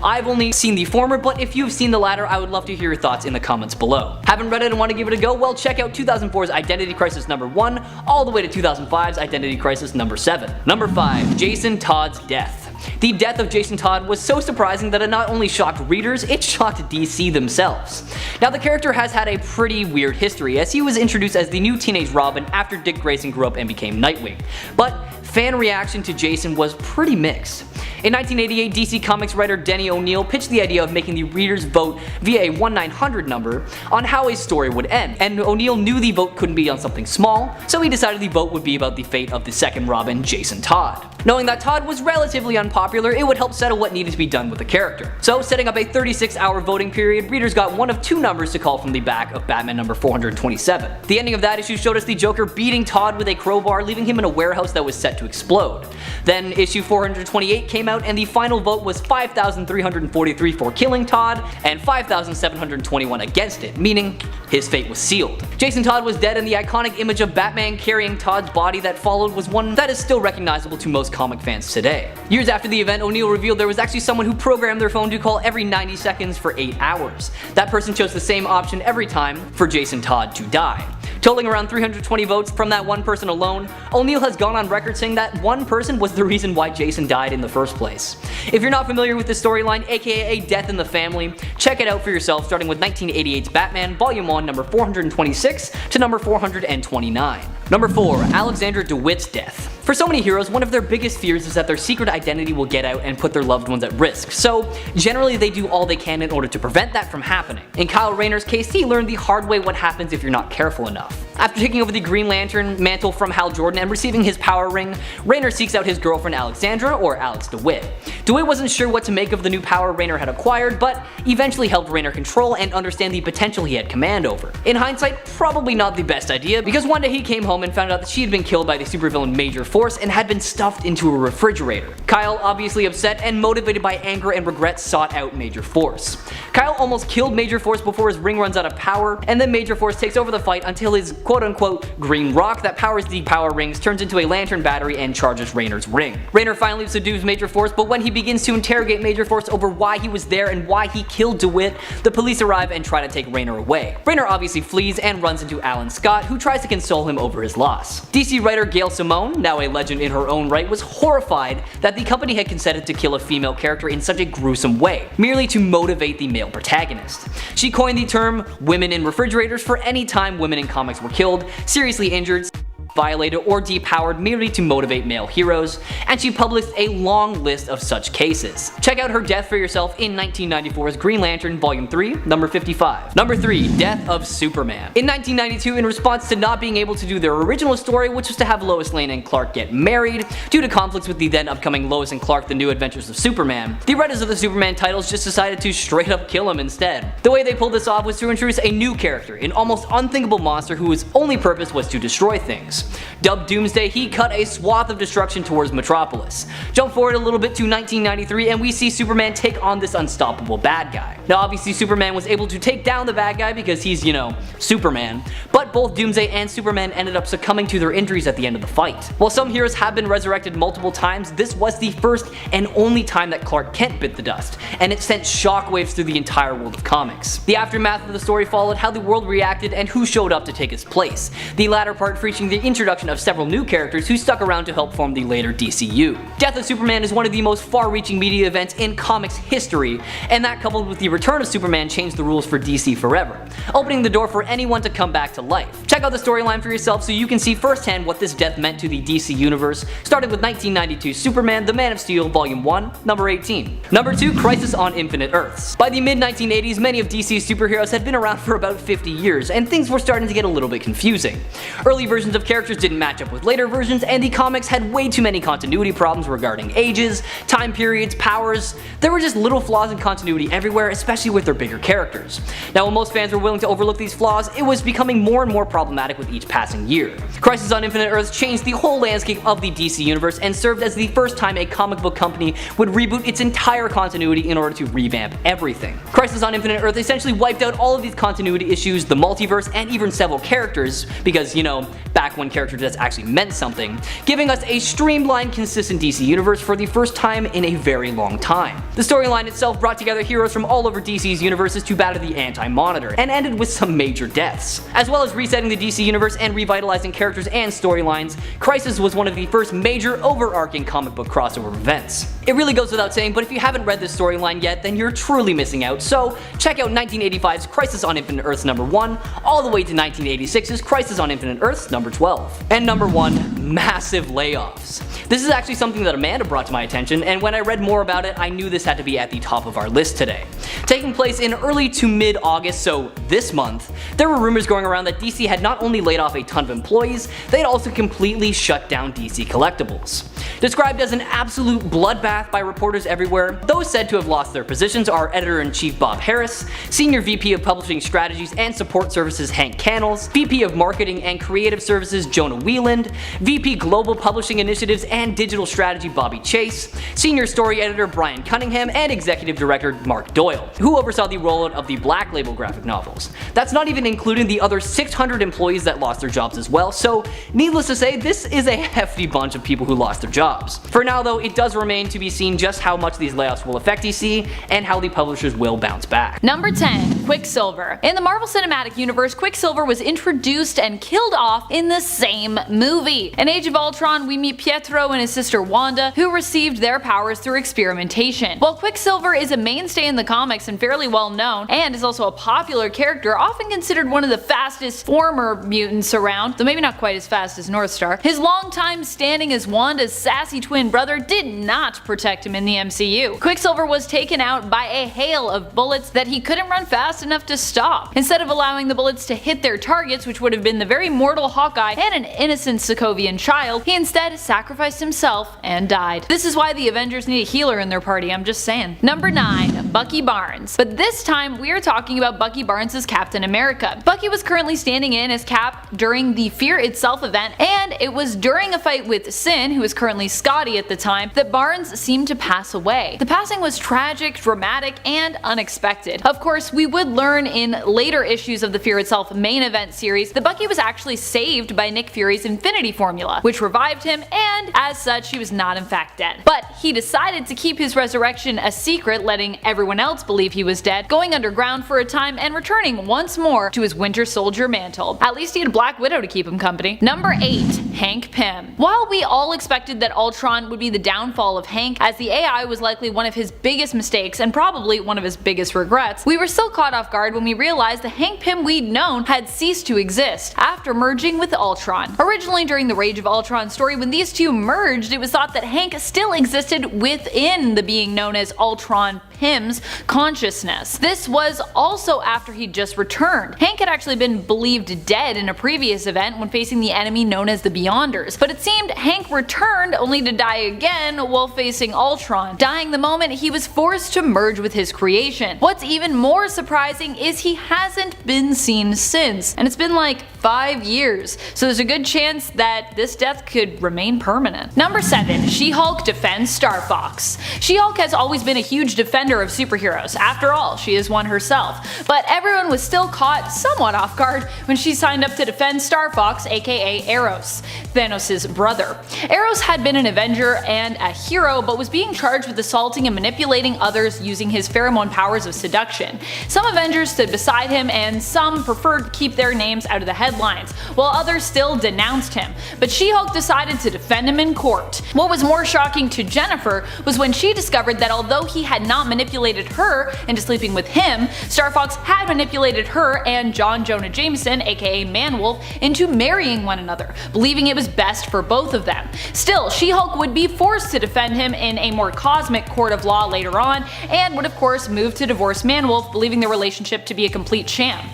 I've only seen the former, but if you've seen the latter, I would love to hear your thoughts in the comments below. Haven't read it and want to give it a go? Well, check out 2004's Identity Crisis number 1 all the way to 2005's Identity Crisis number 7. Number 5. Jason Todd's death. The death of Jason Todd was so surprising that it not only shocked readers, it shocked DC themselves. Now the character has had a pretty weird history, as he was introduced as the new teenage Robin after Dick Grayson grew up and became Nightwing. But fan reaction to Jason was pretty mixed. In 1988, DC Comics writer Denny O'Neil pitched the idea of making the readers vote via a 1-900 number on how a story would end, and O'Neil knew the vote couldn't be on something small, so he decided the vote would be about the fate of the second Robin, Jason Todd. Knowing that Todd was relatively unpopular, it would help settle what needed to be done with the character. So, setting up a 36-hour voting period, readers got one of two numbers to call from the back of Batman number 427. The ending of that issue showed us the Joker beating Todd with a crowbar, leaving him in a warehouse that was set to explode. Then issue 428 came out and the final vote was 5,343 for killing Todd and 5,721 against it, meaning his fate was sealed. Jason Todd was dead, and the iconic image of Batman carrying Todd's body that followed was one that is still recognizable to most comic fans today. Years after the event, O'Neil revealed there was actually someone who programmed their phone to call every 90 seconds for 8 hours. That person chose the same option every time for Jason Todd to die. Totaling around 320 votes from that one person alone, O'Neil has gone on record saying that one person was the reason why Jason died in the first place. If you're not familiar with this storyline, aka A Death in the Family, check it out for yourself, starting with 1988's Batman Volume 1 number 426 to number 429. Number 4. Alexandra DeWitt's death. For so many heroes, one of their biggest fears is that their secret identity will get out and put their loved ones at risk, so generally they do all they can in order to prevent that from happening. In Kyle Rayner's case, he learned the hard way what happens if you're not careful enough. After taking over the Green Lantern mantle from Hal Jordan and receiving his power ring, Rayner seeks out his girlfriend Alexandra, or Alex DeWitt. DeWitt wasn't sure what to make of the new power Rayner had acquired, but eventually helped Rayner control and understand the potential he had command over. In hindsight, probably not the best idea, because one day he came home and found out that she had been killed by the supervillain Major Force and had been stuffed into a refrigerator. Kyle, obviously upset and motivated by anger and regret, sought out Major Force. Kyle almost killed Major Force before his ring runs out of power, and then Major Force takes over the fight until his quote-unquote green rock that powers the power rings turns into a lantern battery and charges Rayner's ring. Rayner finally subdues Major Force, but when he begins to interrogate Major Force over why he was there and why he killed DeWitt, the police arrive and try to take Rayner away. Rayner obviously flees and runs into Alan Scott, who tries to console him over his loss. DC writer Gail Simone, now a legend in her own right, was horrified that the company had consented to kill a female character in such a gruesome way, merely to motivate the male protagonist. She coined the term "women in refrigerators" for any time women in comics were killed, seriously injured, violated, or depowered merely to motivate male heroes, and she published a long list of such cases. Check out her death for yourself in 1994's Green Lantern Volume 3, number 55. Number 3. Death of Superman. In 1992, in response to not being able to do their original story, which was to have Lois Lane and Clark get married, due to conflicts with the then upcoming Lois and Clark The New Adventures of Superman, the writers of the Superman titles just decided to straight up kill him instead. The way they pulled this off was to introduce a new character, an almost unthinkable monster whose only purpose was to destroy things. Dubbed Doomsday, he cut a swath of destruction towards Metropolis. Jump forward a little bit to 1993 and we see Superman take on this unstoppable bad guy. Now obviously Superman was able to take down the bad guy because he's, you know, Superman, but both Doomsday and Superman ended up succumbing to their injuries at the end of the fight. While some heroes have been resurrected multiple times, this was the first and only time that Clark Kent bit the dust, and it sent shockwaves through the entire world of comics. The aftermath of the story followed how the world reacted and who showed up to take his place, the latter part featuring the introduction of several new characters who stuck around to help form the later DCU. Death of Superman is one of the most far-reaching media events in comics history, and that coupled with the return return of Superman changed the rules for DC forever, opening the door for anyone to come back to life. Check out the storyline for yourself so you can see firsthand what this death meant to the DC universe, starting with 1992 Superman The Man of Steel Volume 1, number 18. Number 2, Crisis on Infinite Earths. By the mid-1980s, many of DC's superheroes had been around for about 50 years, and things were starting to get a little bit confusing. Early versions of characters didn't match up with later versions, and the comics had way too many continuity problems regarding ages, time periods, powers. There were just little flaws in continuity everywhere, especially with their bigger characters. Now, while most fans were willing to overlook these flaws, it was becoming more and more problematic with each passing year. Crisis on Infinite Earths changed the whole landscape of the DC universe and served as the first time a comic book company would reboot its entire continuity in order to revamp everything. Crisis on Infinite Earths essentially wiped out all of these continuity issues, the multiverse, and even several characters, because, you know, back when character deaths actually meant something, giving us a streamlined, consistent DC universe for the first time in a very long time. The storyline itself brought together heroes from all over DC's universes to battle the Anti-Monitor, and ended with some major deaths. As well as resetting the DC universe and revitalizing characters and storylines, Crisis was one of the first major overarching comic book crossover events. It really goes without saying, but if you haven't read this storyline yet, then you're truly missing out, so check out 1985's Crisis on Infinite Earths number 1, all the way to 1986's Crisis on Infinite Earths number 12. And number 1, massive layoffs. This is actually something that Amanda brought to my attention, and when I read more about it, I knew this had to be at the top of our list today. Taking place in early to mid-August, so this month, there were rumors going around that DC had not only laid off a ton of employees, they'd also completely shut down DC Collectibles. Described as an absolute bloodbath by reporters everywhere, those said to have lost their positions are Editor-in-Chief Bob Harris, Senior VP of Publishing Strategies and Support Services Hank Cannells, VP of Marketing and Creative Services Jonah Wieland, VP Global Publishing Initiatives and Digital Strategy Bobby Chase, Senior Story Editor Brian Cunningham, and Executive Director Mark Doyle, who oversaw the rollout of the Black Label graphic novels. That's not even including the other 600 employees that lost their jobs as well, so needless to say, this is a hefty bunch of people who lost their jobs. For now though, it does remain to be seen just how much these layoffs will affect DC and how the publishers will bounce back. Number 10. Quicksilver. In the Marvel Cinematic Universe, Quicksilver was introduced and killed off in the same movie. In Age of Ultron, we meet Pietro and his sister Wanda, who received their powers through experimentation. While Quicksilver is a mainstay in the comics and fairly well known, and is also a popular character, often considered one of the fastest former mutants around, though maybe not quite as fast as Northstar, his long time standing as Wanda's sassy twin brother did not protect him in the MCU. Quicksilver was taken out by a hail of bullets that he couldn't run fast enough to stop. Instead of allowing the bullets to hit their targets, which would have been the very mortal Hawkeye and an innocent Sokovian child, he instead sacrificed himself and died. This is why the Avengers need a healer in their party, I'm just saying. Number 9. Bucky Barnes. But this time we are talking about Bucky Barnes as Captain America. Bucky was currently standing in as Cap during the Fear Itself event, and it was during a fight with Sin, who is currently Scotty at the time, that Barnes seemed to pass away. The passing was tragic, dramatic, and unexpected. Of course, we would learn in later issues of the Fear Itself main event series that Bucky was actually saved by Nick Fury's Infinity Formula, which revived him, and as such he was not in fact dead. But he decided to keep his resurrection a secret, letting everyone else believe he was dead, going underground for a time and returning once more to his Winter Soldier mantle. At least he had Black Widow to keep him company. Number 8. Hank Pym. While we all expected that Ultron would be the downfall of Hank, as the AI was likely one of his biggest mistakes and probably one of his biggest regrets, we were still caught off guard when we realized the Hank Pym we'd known had ceased to exist after merging with Ultron. Originally during the Rage of Ultron story, when these two merged, it was thought that Hank still existed within the being known as Ultron Pym's consciousness. This was also after he'd just returned. Hank had actually been believed dead in a previous event when facing the enemy known as the Beyonders, but it seemed Hank returned only to die again while facing Ultron, dying the moment he was forced to merge with his creation. What's even more surprising is he hasn't been seen since, and it's been like 5 years, so there's a good chance that this death could remain permanent. Number 7. She-Hulk defends Star Fox. She-Hulk has always been a huge defender of superheroes. After all, she is one herself. But everyone was still caught somewhat off guard when she signed up to defend Star Fox, aka Eros, Thanos' brother. Eros had been an Avenger and a hero, but was being charged with assaulting and manipulating others using his pheromone powers of seduction. Some Avengers stood beside him, and some preferred to keep their names out of the headlines, while others still denounced him. But She-Hulk decided to defend him in court. What was more shocking to Jennifer was when she discovered that although he had not manipulated manipulated her into sleeping with him, Star Fox had manipulated her and John Jonah Jameson, aka Manwolf, into marrying one another, believing it was best for both of them. Still, She-Hulk would be forced to defend him in a more cosmic court of law later on, and would of course move to divorce Manwolf, believing their relationship to be a complete sham.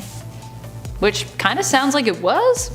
Which kinda sounds like it was?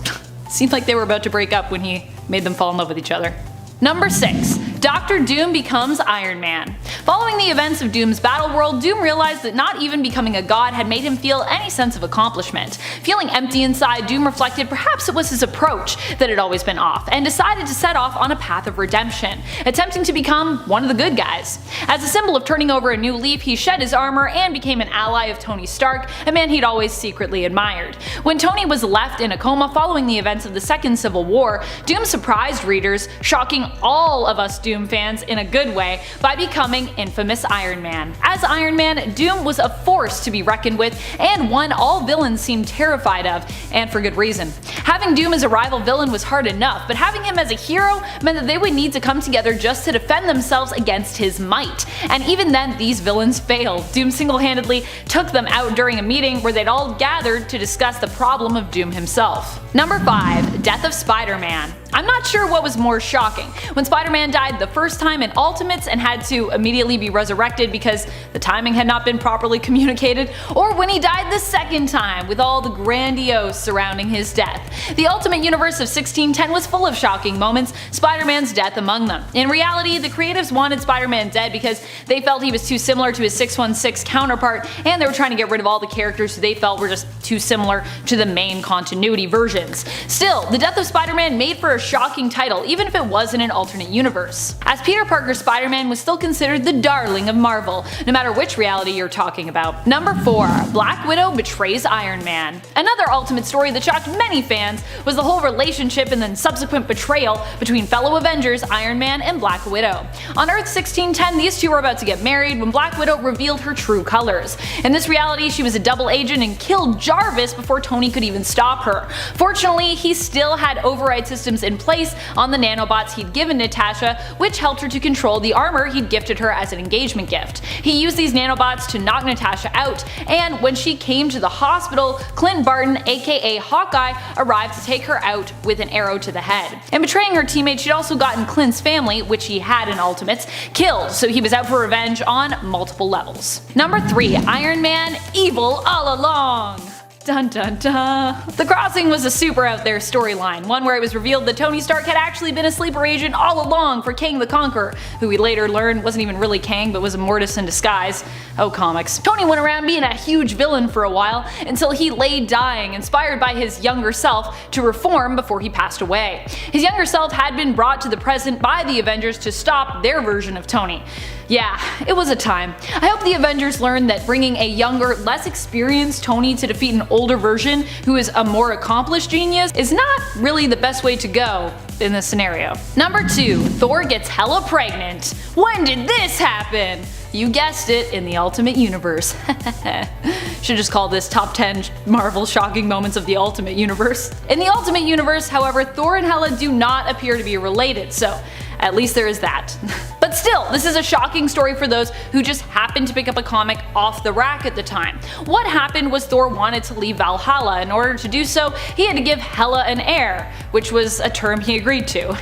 Seemed like they were about to break up when he made them fall in love with each other. Number 6. Dr. Doom becomes Iron Man. Following the events of Doom's Battleworld, Doom realized that not even becoming a god had made him feel any sense of accomplishment. Feeling empty inside, Doom reflected perhaps it was his approach that had always been off, and decided to set off on a path of redemption, attempting to become one of the good guys. As a symbol of turning over a new leaf, he shed his armor and became an ally of Tony Stark, a man he'd always secretly admired. When Tony was left in a coma following the events of the Second Civil War, Doom surprised readers, shocking all of us Doom fans in a good way by becoming infamous Iron Man. As Iron Man, Doom was a force to be reckoned with, and one all villains seemed terrified of, and for good reason. Having Doom as a rival villain was hard enough, but having him as a hero meant that they would need to come together just to defend themselves against his might. And even then, these villains failed. Doom single-handedly took them out during a meeting where they'd all gathered to discuss the problem of Doom himself. Number 5. Death of Spider-Man. I'm not sure what was more shocking, when Spider-Man died the first time in Ultimates and had to immediately be resurrected because the timing had not been properly communicated, or when he died the second time with all the grandiose surrounding his death. The Ultimate Universe of 1610 was full of shocking moments, Spider-Man's death among them. In reality, the creatives wanted Spider-Man dead because they felt he was too similar to his 616 counterpart, and they were trying to get rid of all the characters who they felt were just too similar to the main continuity versions. Still, the death of Spider-Man made for a shocking title, even if it was in an alternate universe, as Peter Parker's Spider-Man was still considered the darling of Marvel, no matter which reality you're talking about. Number 4. Black Widow betrays Iron Man. Another Ultimate story that shocked many fans was the whole relationship and then subsequent betrayal between fellow Avengers Iron Man and Black Widow. On Earth 1610, these two were about to get married when Black Widow revealed her true colors. In this reality, she was a double agent and killed Jarvis before Tony could even stop her. Fortunately, he still had override systems in place on the nanobots he'd given Natasha, which helped her to control the armor he'd gifted her as an engagement gift. He used these nanobots to knock Natasha out, and when she came to the hospital, Clint Barton, aka Hawkeye, arrived to take her out with an arrow to the head. In betraying her teammate, she'd also gotten Clint's family, which he had in Ultimates, killed, so he was out for revenge on multiple levels. Number 3. Iron Man, evil all along. Dun dun dun. The Crossing was a super out there storyline, one where it was revealed that Tony Stark had actually been a sleeper agent all along for Kang the Conqueror, who we later learned wasn't even really Kang but was a Mortis in disguise. Oh, comics. Tony went around being a huge villain for a while until he lay dying, inspired by his younger self to reform before he passed away. His younger self had been brought to the present by the Avengers to stop their version of Tony. Yeah, it was a time. I hope the Avengers learned that bringing a younger, less experienced Tony to defeat an older version who is a more accomplished genius is not really the best way to go in this scenario. Number 2. Thor gets hella pregnant. When did this happen? You guessed it, in the Ultimate Universe. Should just call this top 10 Marvel shocking moments of the Ultimate Universe. In the Ultimate Universe, however, Thor and Hela do not appear to be related, so at least there is that. But still, this is a shocking story for those who just happened to pick up a comic off the rack at the time. What happened was Thor wanted to leave Valhalla. In order to do so, he had to give Hela an heir, which was a term he agreed to.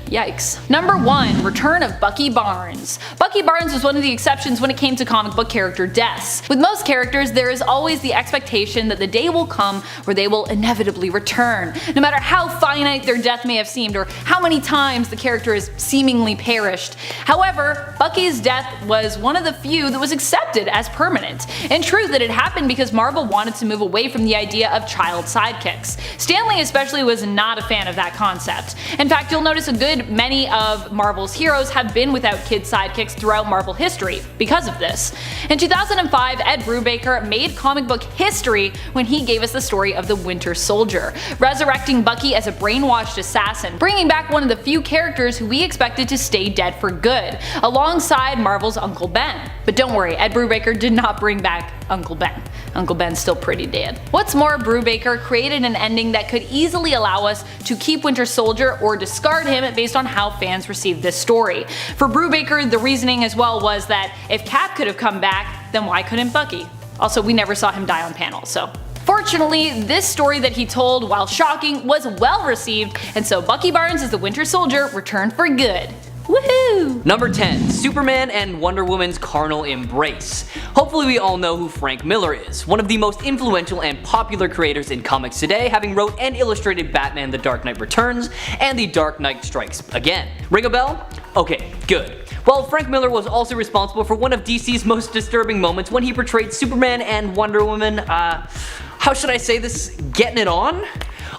Yikes. Number 1. Return of Bucky Barnes. Bucky Barnes was one of the exceptions when it came to comic book character deaths. With most characters, there is always the expectation that the day will come where they will inevitably return, no matter how finite their death may have seemed or how many times the character has seemingly perished. However, Bucky's death was one of the few that was accepted as permanent. In truth, it had happened because Marvel wanted to move away from the idea of child sidekicks. Stan Lee especially was not a fan of that concept. In fact, you'll notice a good many of Marvel's heroes have been without kid sidekicks throughout Marvel history because of this. In 2005, Ed Brubaker made comic book history when he gave us the story of the Winter Soldier, resurrecting Bucky as a brainwashed assassin, bringing back one of the few characters who we expected to stay dead for good, alongside Marvel's Uncle Ben. But don't worry, Ed Brubaker did not bring back Uncle Ben. Uncle Ben's still pretty dead. What's more, Brubaker created an ending that could easily allow us to keep Winter Soldier or discard him based on how fans received this story. For Brubaker, the reasoning as well was that if Cap could have come back, then why couldn't Bucky? Also, we never saw him die on panel, so. Fortunately, this story that he told, while shocking, was well received, and so Bucky Barnes as the Winter Soldier returned for good. Woohoo! Number 10. Superman and Wonder Woman's carnal embrace. Hopefully we all know who Frank Miller is, one of the most influential and popular creators in comics today, having wrote and illustrated Batman The Dark Knight Returns and The Dark Knight Strikes Again. Ring a bell? Okay, good. Well, Frank Miller was also responsible for one of DC's most disturbing moments when he portrayed Superman and Wonder Woman, how should I say this, getting it on?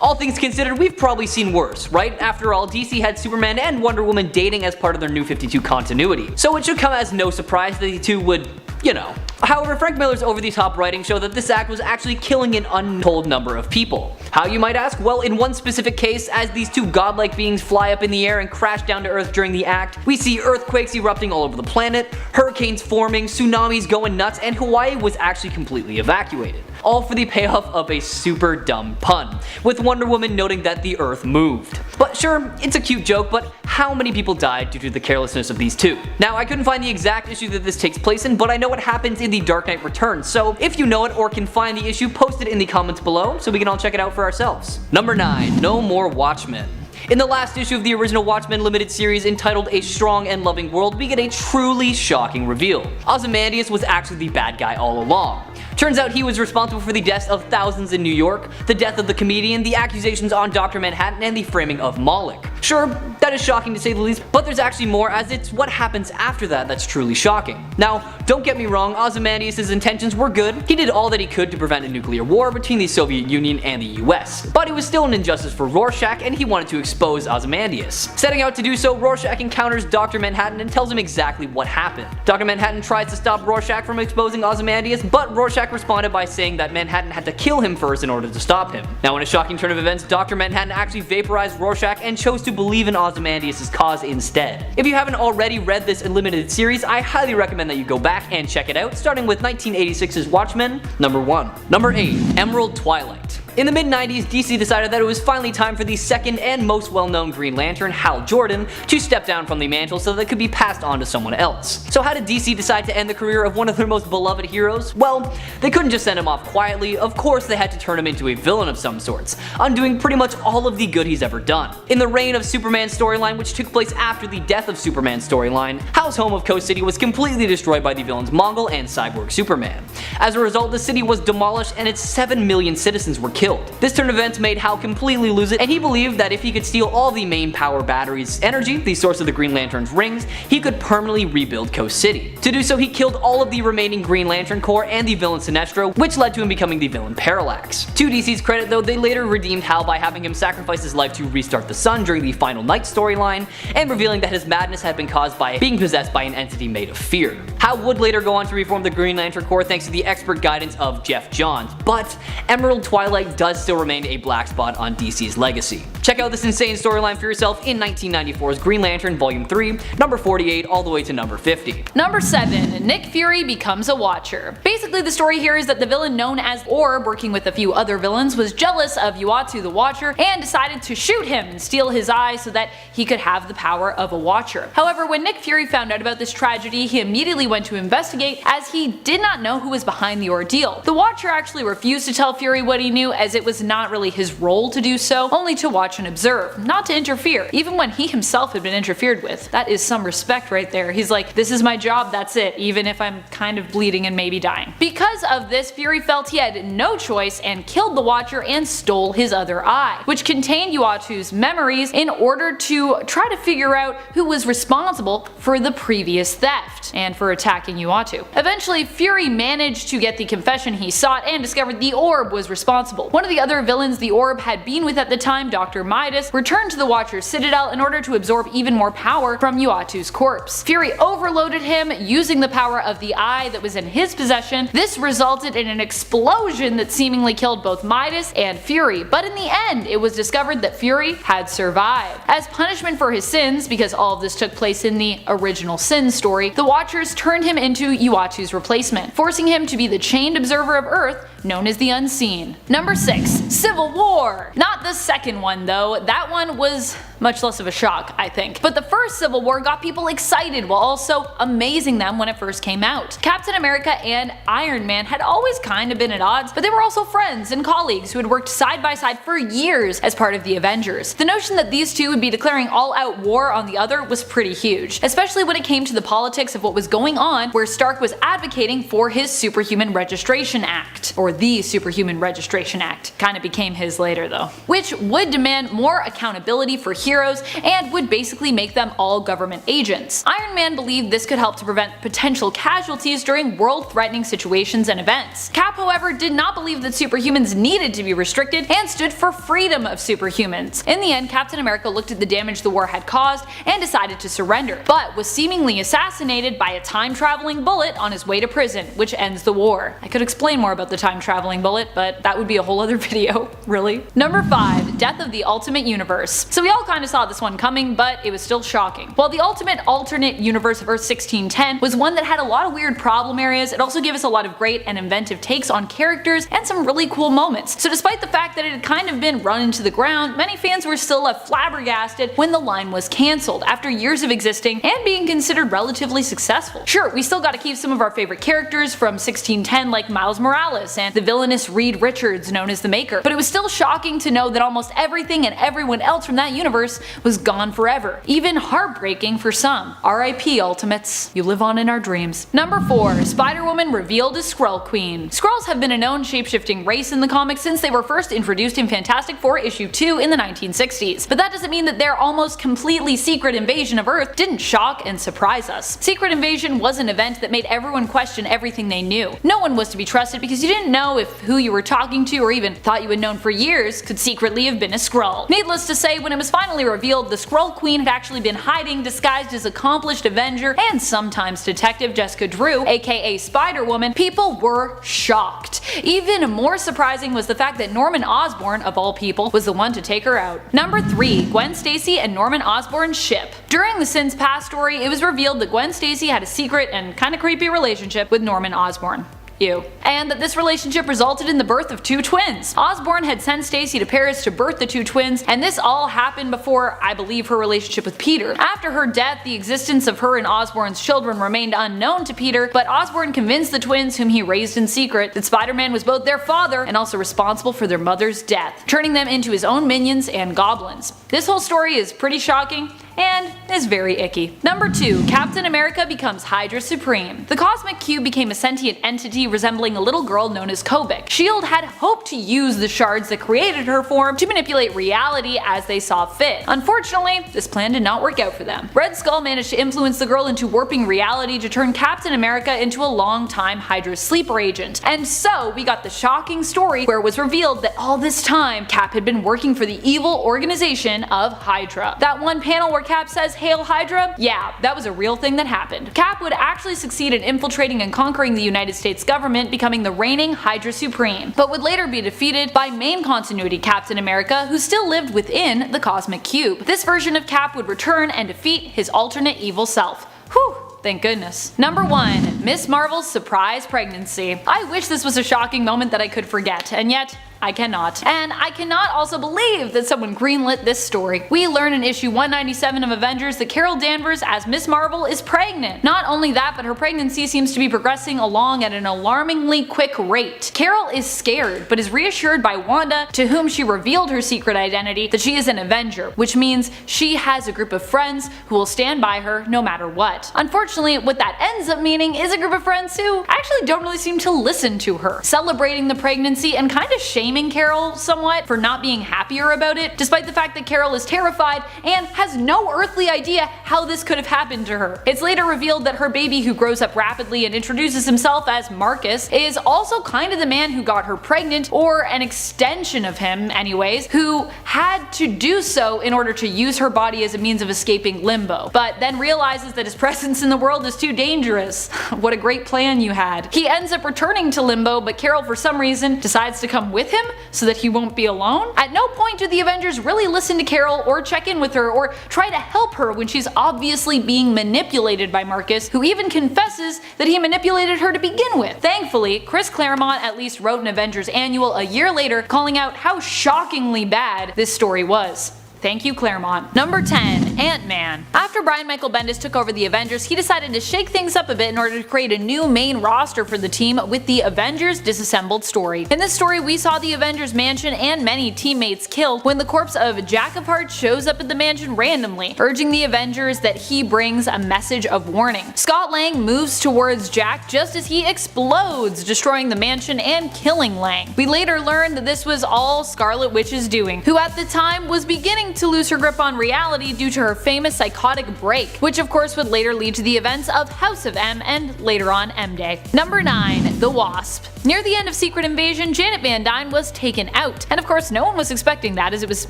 All things considered, we've probably seen worse, right? After all, DC had Superman and Wonder Woman dating as part of their New 52 continuity, so it should come as no surprise that the two would, you know. However, Frank Miller's over-the-top writing showed that this act was actually killing an untold number of people. How, you might ask? Well, in one specific case, as these two godlike beings fly up in the air and crash down to Earth during the act, we see earthquakes erupting all over the planet, hurricanes forming, tsunamis going nuts, and Hawaii was actually completely evacuated. All for the payoff of a super dumb pun, with Wonder Woman noting that the Earth moved. But sure, it's a cute joke, but how many people died due to the carelessness of these two? Now, I couldn't find the exact issue that this takes place in, but I know what happens in The Dark Knight Returns, so if you know it or can find the issue, post it in the comments below so we can all check it out for ourselves. Number 9. No More Watchmen. In the last issue of the original Watchmen limited series entitled A Strong and Loving World, we get a truly shocking reveal. Ozymandias was actually the bad guy all along. Turns out he was responsible for the deaths of thousands in New York, the death of the comedian, the accusations on Dr. Manhattan, and the framing of Moloch. Sure, that is shocking to say the least, but there's actually more, as it's what happens after that that's truly shocking. Now, don't get me wrong, Ozymandias' intentions were good. He did all that he could to prevent a nuclear war between the Soviet Union and the US. But it was still an injustice for Rorschach, and he wanted to expose Ozymandias. Setting out to do so, Rorschach encounters Dr. Manhattan and tells him exactly what happened. Dr. Manhattan tries to stop Rorschach from exposing Ozymandias, but Rorschach responded by saying that Manhattan had to kill him first in order to stop him. Now, in a shocking turn of events, Dr. Manhattan actually vaporized Rorschach and chose to believe in Ozymandias' cause instead. If you haven't already read this limited series, I highly recommend that you go back and check it out, starting with 1986's Watchmen, number 1. Number 8. Emerald Twilight. In the mid-90s, DC decided that it was finally time for the second and most well-known Green Lantern, Hal Jordan, to step down from the mantle so that it could be passed on to someone else. So how did DC decide to end the career of one of their most beloved heroes? Well, they couldn't just send him off quietly. Of course they had to turn him into a villain of some sorts, undoing pretty much all of the good he's ever done. In the reign of Superman's storyline, which took place after the death of Superman's storyline, Hal's home of Coast City was completely destroyed by the villains Mongol and Cyborg Superman. As a result, the city was demolished and its 7 million citizens were killed. This turn of events made Hal completely lose it, and he believed that if he could steal all the main power batteries' energy, the source of the Green Lantern's rings, he could permanently rebuild Coast City. To do so, he killed all of the remaining Green Lantern Corps and the villain Sinestro, which led to him becoming the villain Parallax. To DC's credit though, they later redeemed Hal by having him sacrifice his life to restart the sun during the Final Night storyline, and revealing that his madness had been caused by being possessed by an entity made of fear. Hal would later go on to reform the Green Lantern Corps thanks to the expert guidance of Jeff Johns, but Emerald Twilight does still remain a black spot on DC's legacy. Check out this insane storyline for yourself in 1994's Green Lantern Volume 3, number 48 all the way to number 50. Number 7. Nick Fury becomes a Watcher. Basically, the story here is that the villain known as Orb, working with a few other villains, was jealous of Uatu the Watcher and decided to shoot him and steal his eye so that he could have the power of a Watcher. However, when Nick Fury found out about this tragedy, he immediately went to investigate, as he did not know who was behind the ordeal. The Watcher actually refused to tell Fury what he knew, as it was not really his role to do so, only to watch and observe, not to interfere, even when he himself had been interfered with. That is some respect right there. He's like, this is my job, that's it, even if I'm kind of bleeding and maybe dying. Because of this, Fury felt he had no choice and killed the Watcher and stole his other eye, which contained Uatu's memories, in order to try to figure out who was responsible for the previous theft and for attacking Uatu. Eventually, Fury managed to get the confession he sought and discovered the Orb was responsible. One of the other villains the orb had been with at the time, Dr. Midas, returned to the Watcher's Citadel in order to absorb even more power from Uatu's corpse. Fury overloaded him using the power of the eye that was in his possession. This resulted in an explosion that seemingly killed both Midas and Fury, but in the end it was discovered that Fury had survived. As punishment for his sins, because all of this took place in the original Sin story, the Watchers turned him into Uatu's replacement, forcing him to be the chained observer of Earth known as the Unseen. Number 6. Civil War. Not the second one though, that one was much less of a shock, I think. But the first Civil War got people excited while also amazing them when it first came out. Captain America and Iron Man had always kind of been at odds, but they were also friends and colleagues who had worked side by side for years as part of the Avengers. The notion that these two would be declaring all-out war on the other was pretty huge, especially when it came to the politics of what was going on, where Stark was advocating for his Superhuman Registration Act, or the Superhuman Registration Act. Kinda became his later though. Which would demand more accountability for heroes and would basically make them all government agents. Iron Man believed this could help to prevent potential casualties during world-threatening situations and events. Cap, however, did not believe that superhumans needed to be restricted and stood for freedom of superhumans. In the end, Captain America looked at the damage the war had caused and decided to surrender, but was seemingly assassinated by a time-traveling bullet on his way to prison, which ends the war. I could explain more about the time-traveling bullet, but that would be a whole other video, really. Number 5. Death of the Ultimate Universe. So we all kinda saw this one coming, but it was still shocking. While the Ultimate Alternate Universe of Earth 1610 was one that had a lot of weird problem areas, it also gave us a lot of great and inventive takes on characters and some really cool moments. So despite the fact that it had kind of been run into the ground, many fans were still left flabbergasted when the line was cancelled after years of existing and being considered relatively successful. Sure, we still gotta keep some of our favorite characters from 1610 like Miles Morales and the villainous Reed Richards known as the Maker, but it was still shocking to know that almost everything and everyone else from that universe was gone forever. Even heartbreaking for some. RIP Ultimates. You live on in our dreams. Number 4. Spider-Woman revealed as Skrull Queen. Skrulls have been a known shape-shifting race in the comics since they were first introduced in Fantastic Four issue 2 in the 1960s, but that doesn't mean that their almost completely secret invasion of Earth didn't shock and surprise us. Secret Invasion was an event that made everyone question everything they knew. No one was to be trusted because you didn't know if who you were talking to or even thought you had known for years could secretly have been a Skrull. Needless to say, when it was finally revealed the Skrull Queen had actually been hiding disguised as accomplished Avenger and sometimes detective Jessica Drew, aka Spider-Woman, people were shocked. Even more surprising was the fact that Norman Osborn, of all people, was the one to take her out. Number 3. Gwen Stacy and Norman Osborn's ship. During the Sins Past story, it was revealed that Gwen Stacy had a secret and kinda creepy relationship with Norman Osborn. Ew. And that this relationship resulted in the birth of 2 twins. Osborn had sent Stacy to Paris to birth the 2 twins, and this all happened before, I believe, her relationship with Peter. After her death, the existence of her and Osborn's children remained unknown to Peter, but Osborn convinced the twins, whom he raised in secret, that Spider-Man was both their father and also responsible for their mother's death, turning them into his own minions and goblins. This whole story is pretty shocking and is very icky. Number 2. Captain America becomes Hydra Supreme. The Cosmic Cube became a sentient entity resembling a little girl known as Kobik. S.H.I.E.L.D. had hoped to use the shards that created her form to manipulate reality as they saw fit. Unfortunately, this plan did not work out for them. Red Skull managed to influence the girl into warping reality to turn Captain America into a long-time Hydra sleeper agent. And so we got the shocking story where it was revealed that all this time Cap had been working for the evil organization of Hydra. That one panel where Cap says "Hail Hydra"? Yeah, that was a real thing that happened. Cap would actually succeed in infiltrating and conquering the United States government, becoming the reigning Hydra Supreme, but would later be defeated by main continuity Captain America, who still lived within the Cosmic Cube. This version of Cap would return and defeat his alternate evil self. Whew! Thank goodness. Number 1. Miss Marvel's surprise pregnancy. I wish this was a shocking moment that I could forget, and yet I cannot. And I cannot also believe that someone greenlit this story. We learn in issue 197 of Avengers that Carol Danvers as Miss Marvel is pregnant. Not only that, but her pregnancy seems to be progressing along at an alarmingly quick rate. Carol is scared, but is reassured by Wanda, to whom she revealed her secret identity, that she is an Avenger, which means she has a group of friends who will stand by her no matter what. Unfortunately, what that ends up meaning is a group of friends who actually don't really seem to listen to her, celebrating the pregnancy and kind of shaming Carol somewhat for not being happier about it, despite the fact that Carol is terrified and has no earthly idea how this could have happened to her. It's later revealed that her baby, who grows up rapidly and introduces himself as Marcus, is also kind of the man who got her pregnant, or an extension of him anyways, who had to do so in order to use her body as a means of escaping limbo, but then realizes that his presence in the world is too dangerous. What a great plan you had. He ends up returning to limbo, but Carol for some reason decides to come with him so that he won't be alone. At no point do the Avengers really listen to Carol or check in with her or try to help her when she's obviously being manipulated by Marcus, who even confesses that he manipulated her to begin with. Thankfully, Chris Claremont at least wrote an Avengers annual a year later calling out how shockingly bad this story was. Thank you, Claremont. Number 10. Ant-Man. After Brian Michael Bendis took over the Avengers, he decided to shake things up a bit in order to create a new main roster for the team with the Avengers Disassembled story. In this story, we saw the Avengers mansion and many teammates killed when the corpse of Jack of Hearts shows up at the mansion randomly, urging the Avengers that he brings a message of warning. Scott Lang moves towards Jack just as he explodes, destroying the mansion and killing Lang. We later learned that this was all Scarlet Witch's doing, who at the time was beginning to lose her grip on reality due to her famous psychotic break, which of course would later lead to the events of House of M and later on M-Day. Number 9. The Wasp. Near the end of Secret Invasion, Janet Van Dyne was taken out, and of course no one was expecting that as it was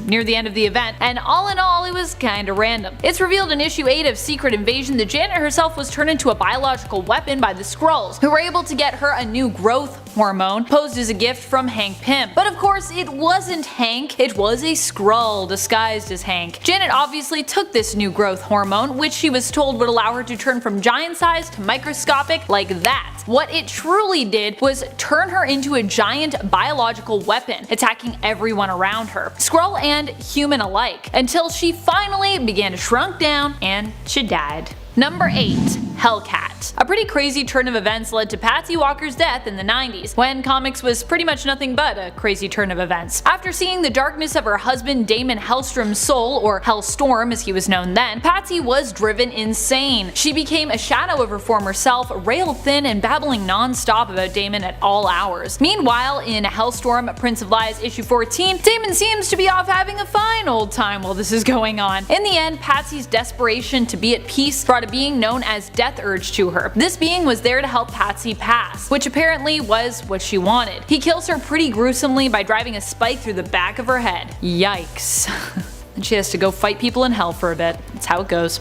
near the end of the event, and all in all it was kinda random. It's revealed in issue 8 of Secret Invasion that Janet herself was turned into a biological weapon by the Skrulls, who were able to get her a new growth hormone posed as a gift from Hank Pym. But of course it wasn't Hank, it was a Skrull disguised as Hank. Janet obviously took this new growth hormone, which she was told would allow her to turn from giant size to microscopic like that. What it truly did was turn her into a giant biological weapon, attacking everyone around her, Skrull and human alike, until she finally began to shrunk down and she died. Number 8. Hellcat. A pretty crazy turn of events led to Patsy Walker's death in the 90s, when comics was pretty much nothing but a crazy turn of events. After seeing the darkness of her husband Damon Hellstrom's soul, or Hellstorm as he was known then, Patsy was driven insane. She became a shadow of her former self, rail thin and babbling non-stop about Damon at all hours. Meanwhile, in Hellstorm Prince of Lies issue 14, Damon seems to be off having a fine old time while this is going on. In the end, Patsy's desperation to be at peace brought a being known as Death Urge to her. This being was there to help Patsy pass, which apparently was what she wanted. He kills her pretty gruesomely by driving a spike through the back of her head. Yikes. And she has to go fight people in hell for a bit. That's how it goes.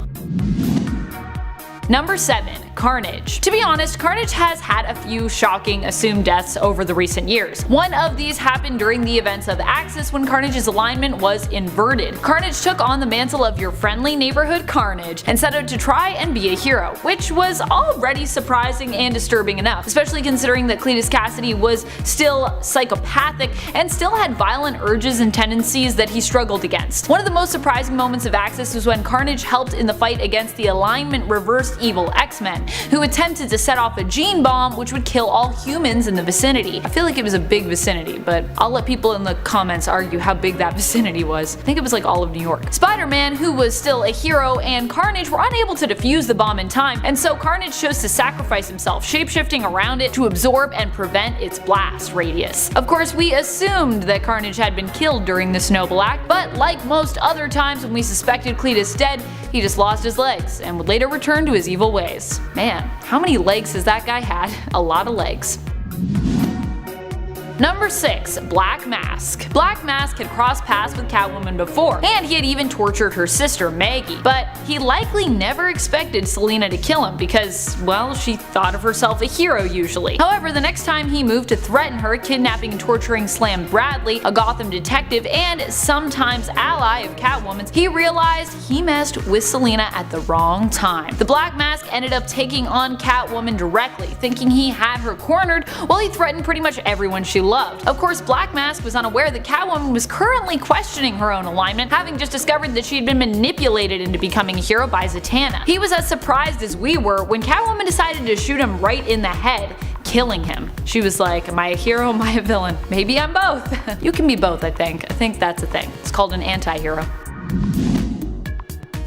Number 7. Carnage. To be honest, Carnage has had a few shocking assumed deaths over the recent years. One of these happened during the events of Axis when Carnage's alignment was inverted. Carnage took on the mantle of your friendly neighborhood Carnage and set out to try and be a hero, which was already surprising and disturbing enough, especially considering that Cletus Cassidy was still psychopathic and still had violent urges and tendencies that he struggled against. One of the most surprising moments of Axis was when Carnage helped in the fight against the alignment reversed evil X-Men, who attempted to set off a gene bomb which would kill all humans in the vicinity. I feel like it was a big vicinity, but I'll let people in the comments argue how big that vicinity was. I think it was like all of New York. Spider-Man, who was still a hero, and Carnage were unable to defuse the bomb in time, and so Carnage chose to sacrifice himself, shapeshifting around it to absorb and prevent its blast radius. Of course, we assumed that Carnage had been killed during this noble act, but like most other times when we suspected Cletus dead, he just lost his legs and would later return to his evil ways. Man, how many legs has that guy had? A lot of legs. Number 6. Black Mask. Black Mask had crossed paths with Catwoman before, and he had even tortured her sister Maggie, but he likely never expected Selina to kill him because, well, she thought of herself a hero usually. However, the next time he moved to threaten her, kidnapping and torturing Slam Bradley, a Gotham detective and sometimes ally of Catwoman's, he realized he messed with Selina at the wrong time. The Black Mask ended up taking on Catwoman directly, thinking he had her cornered while he threatened pretty much everyone she loved. Of course, Black Mask was unaware that Catwoman was currently questioning her own alignment, having just discovered that she had been manipulated into becoming a hero by Zatanna. He was as surprised as we were when Catwoman decided to shoot him right in the head, killing him. She was like, am I a hero, am I a villain? Maybe I'm both. You can be both, I think. I think that's a thing. It's called an anti-hero.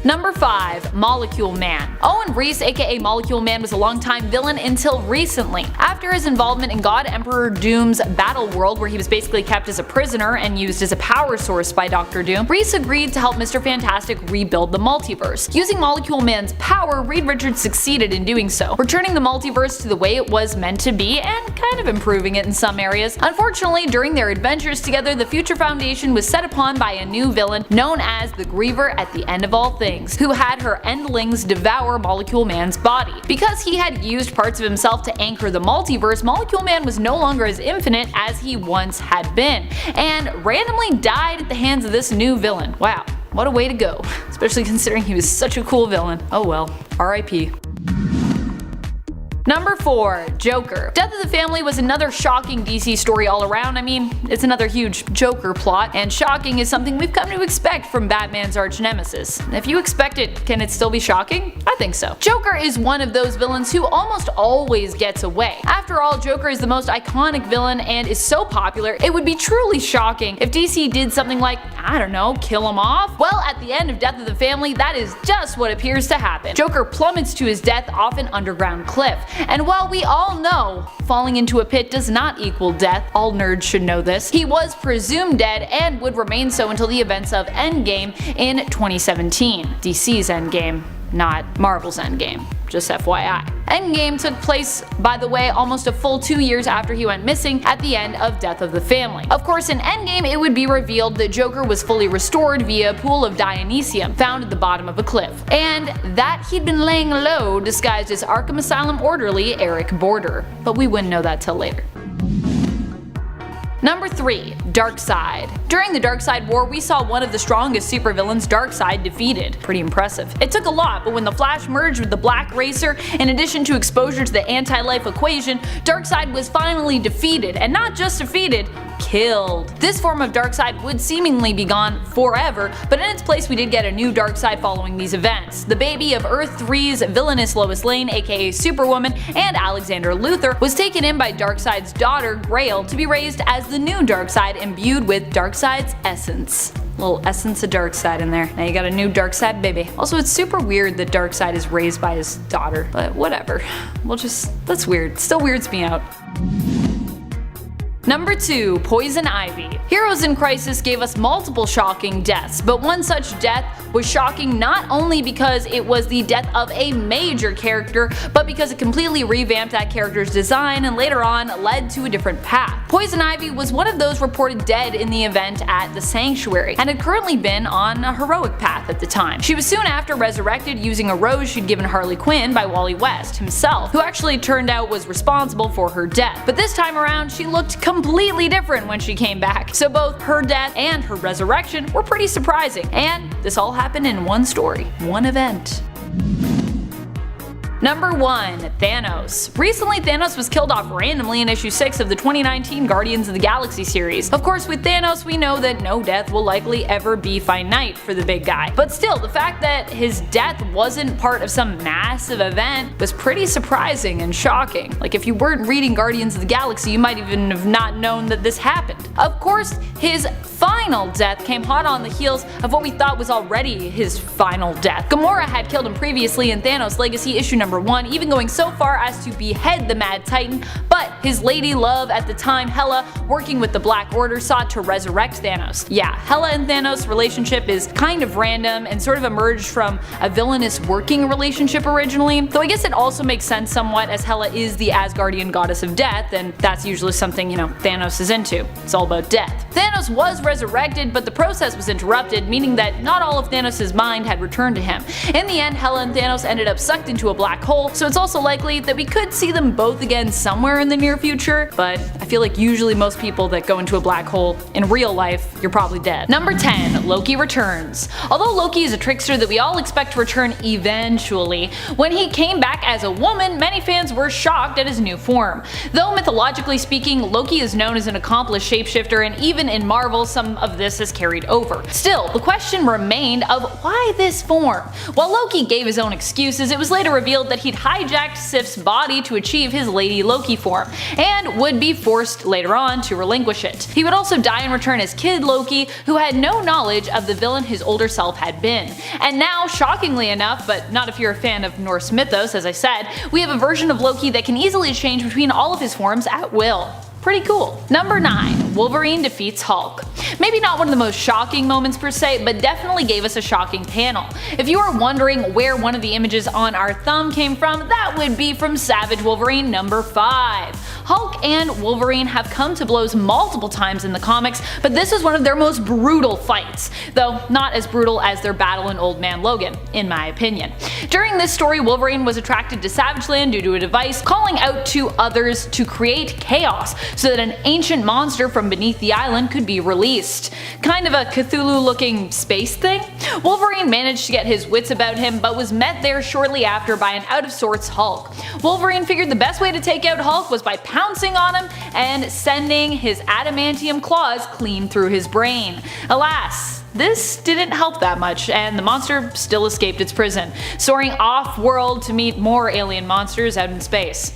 Number 5. Molecule Man. Owen Reese, aka Molecule Man, was a longtime villain until recently. After his involvement in God Emperor Doom's battle world, where he was basically kept as a prisoner and used as a power source by Dr. Doom, Reese agreed to help Mr. Fantastic rebuild the multiverse. Using Molecule Man's power, Reed Richards succeeded in doing so, returning the multiverse to the way it was meant to be and kind of improving it in some areas. Unfortunately, during their adventures together, the Future Foundation was set upon by a new villain known as the Griever at the End of All Things, who had her endlings devour Molecule Man's body. Because he had used parts of himself to anchor the multiverse, Molecule Man was no longer as infinite as he once had been, and randomly died at the hands of this new villain. Wow, what a way to go, especially considering he was such a cool villain. Oh well, RIP. Number 4. Joker. Death of the Family was another shocking DC story all around. I mean, it's another huge Joker plot, and shocking is something we've come to expect from Batman's arch nemesis. If you expect it, can it still be shocking? I think so. Joker is one of those villains who almost always gets away. After all, Joker is the most iconic villain and is so popular, it would be truly shocking if DC did something like, I don't know, kill him off? Well, at the end of Death of the Family, that is just what appears to happen. Joker plummets to his death off an underground cliff. And while we all know falling into a pit does not equal death, all nerds should know this, he was presumed dead and would remain so until the events of Endgame in 2017. DC's Endgame, not Marvel's Endgame, just FYI. Endgame took place, by the way, almost a full 2 years after he went missing at the end of Death of the Family. Of course, in Endgame it would be revealed that Joker was fully restored via a pool of Dionysium found at the bottom of a cliff, and that he'd been laying low disguised as Arkham Asylum orderly Eric Border. But we wouldn't know that till later. Number 3. Darkseid. During the Darkseid War, we saw one of the strongest supervillains, Darkseid, defeated. Pretty impressive. It took a lot, but when the Flash merged with the Black Racer, in addition to exposure to the anti-life equation, Darkseid was finally defeated, and not just defeated, killed. This form of Darkseid would seemingly be gone forever, but in its place we did get a new Darkseid following these events. The baby of Earth 3's villainous Lois Lane, aka Superwoman, and Alexander Luthor, was taken in by Darkseid's daughter, Grail, to be raised as the new Darkseid imbued with Darkseid's essence. Little essence of Darkseid in there. Now you got a new Darkseid baby. Also, it's super weird that Darkseid is raised by his daughter, but whatever. That's weird. Still weirds me out. Number 2. Poison Ivy. Heroes in Crisis gave us multiple shocking deaths, but one such death was shocking not only because it was the death of a major character, but because it completely revamped that character's design and later on led to a different path. Poison Ivy was one of those reported dead in the event at the Sanctuary, and had currently been on a heroic path at the time. She was soon after resurrected using a rose she'd given Harley Quinn by Wally West himself, who actually turned out was responsible for her death. But this time around, she looked completely different when she came back, so both her death and her resurrection were pretty surprising, and this all happened in one story, one event. Number 1. Thanos. Recently, Thanos was killed off randomly in issue 6 of the 2019 Guardians of the Galaxy series. Of course, with Thanos we know that no death will likely ever be finite for the big guy. But still, the fact that his death wasn't part of some massive event was pretty surprising and shocking. Like, if you weren't reading Guardians of the Galaxy, you might even have not known that this happened. Of course, his final death came hot on the heels of what we thought was already his final death. Gamora had killed him previously in Thanos Legacy issue number 1, even going so far as to behead the Mad Titan, but his lady love at the time, Hela, working with the Black Order, sought to resurrect Thanos. Yeah, Hela and Thanos' relationship is kind of random and sort of emerged from a villainous working relationship originally, though I guess it also makes sense somewhat as Hela is the Asgardian goddess of death, and that's usually something, Thanos is into. It's all about death. Thanos was resurrected, but the process was interrupted, meaning that not all of Thanos' mind had returned to him. In the end, Hela and Thanos ended up sucked into a black hole, so it's also likely that we could see them both again somewhere in the near future, but I feel like usually most people that go into a black hole in real life, you're probably dead. Number 10. Loki returns. Although Loki is a trickster that we all expect to return eventually, when he came back as a woman, many fans were shocked at his new form. Though mythologically speaking, Loki is known as an accomplished shapeshifter, and even in Marvel, some of this is carried over. Still, the question remained of why this form? While Loki gave his own excuses, it was later revealed revealed that he'd hijacked Sif's body to achieve his Lady Loki form, and would be forced later on to relinquish it. He would also die in return as Kid Loki, who had no knowledge of the villain his older self had been. And now, shockingly enough, but not if you're a fan of Norse mythos as I said, we have a version of Loki that can easily change between all of his forms at will. Pretty cool. Number 9. Wolverine defeats Hulk. Maybe not one of the most shocking moments per se, but definitely gave us a shocking panel. If you are wondering where one of the images on our thumb came from, that would be from Savage Wolverine number 5. Hulk and Wolverine have come to blows multiple times in the comics, but this was one of their most brutal fights, though not as brutal as their battle in Old Man Logan, in my opinion. During this story, Wolverine was attracted to Savage Land due to a device calling out to others to create chaos, so that an ancient monster from beneath the island could be released. Kind of a Cthulhu-looking space thing? Wolverine managed to get his wits about him, but was met there shortly after by an out-of-sorts Hulk. Wolverine figured the best way to take out Hulk was by pouncing on him and sending his adamantium claws clean through his brain. Alas, this didn't help that much, and the monster still escaped its prison, soaring off-world to meet more alien monsters out in space.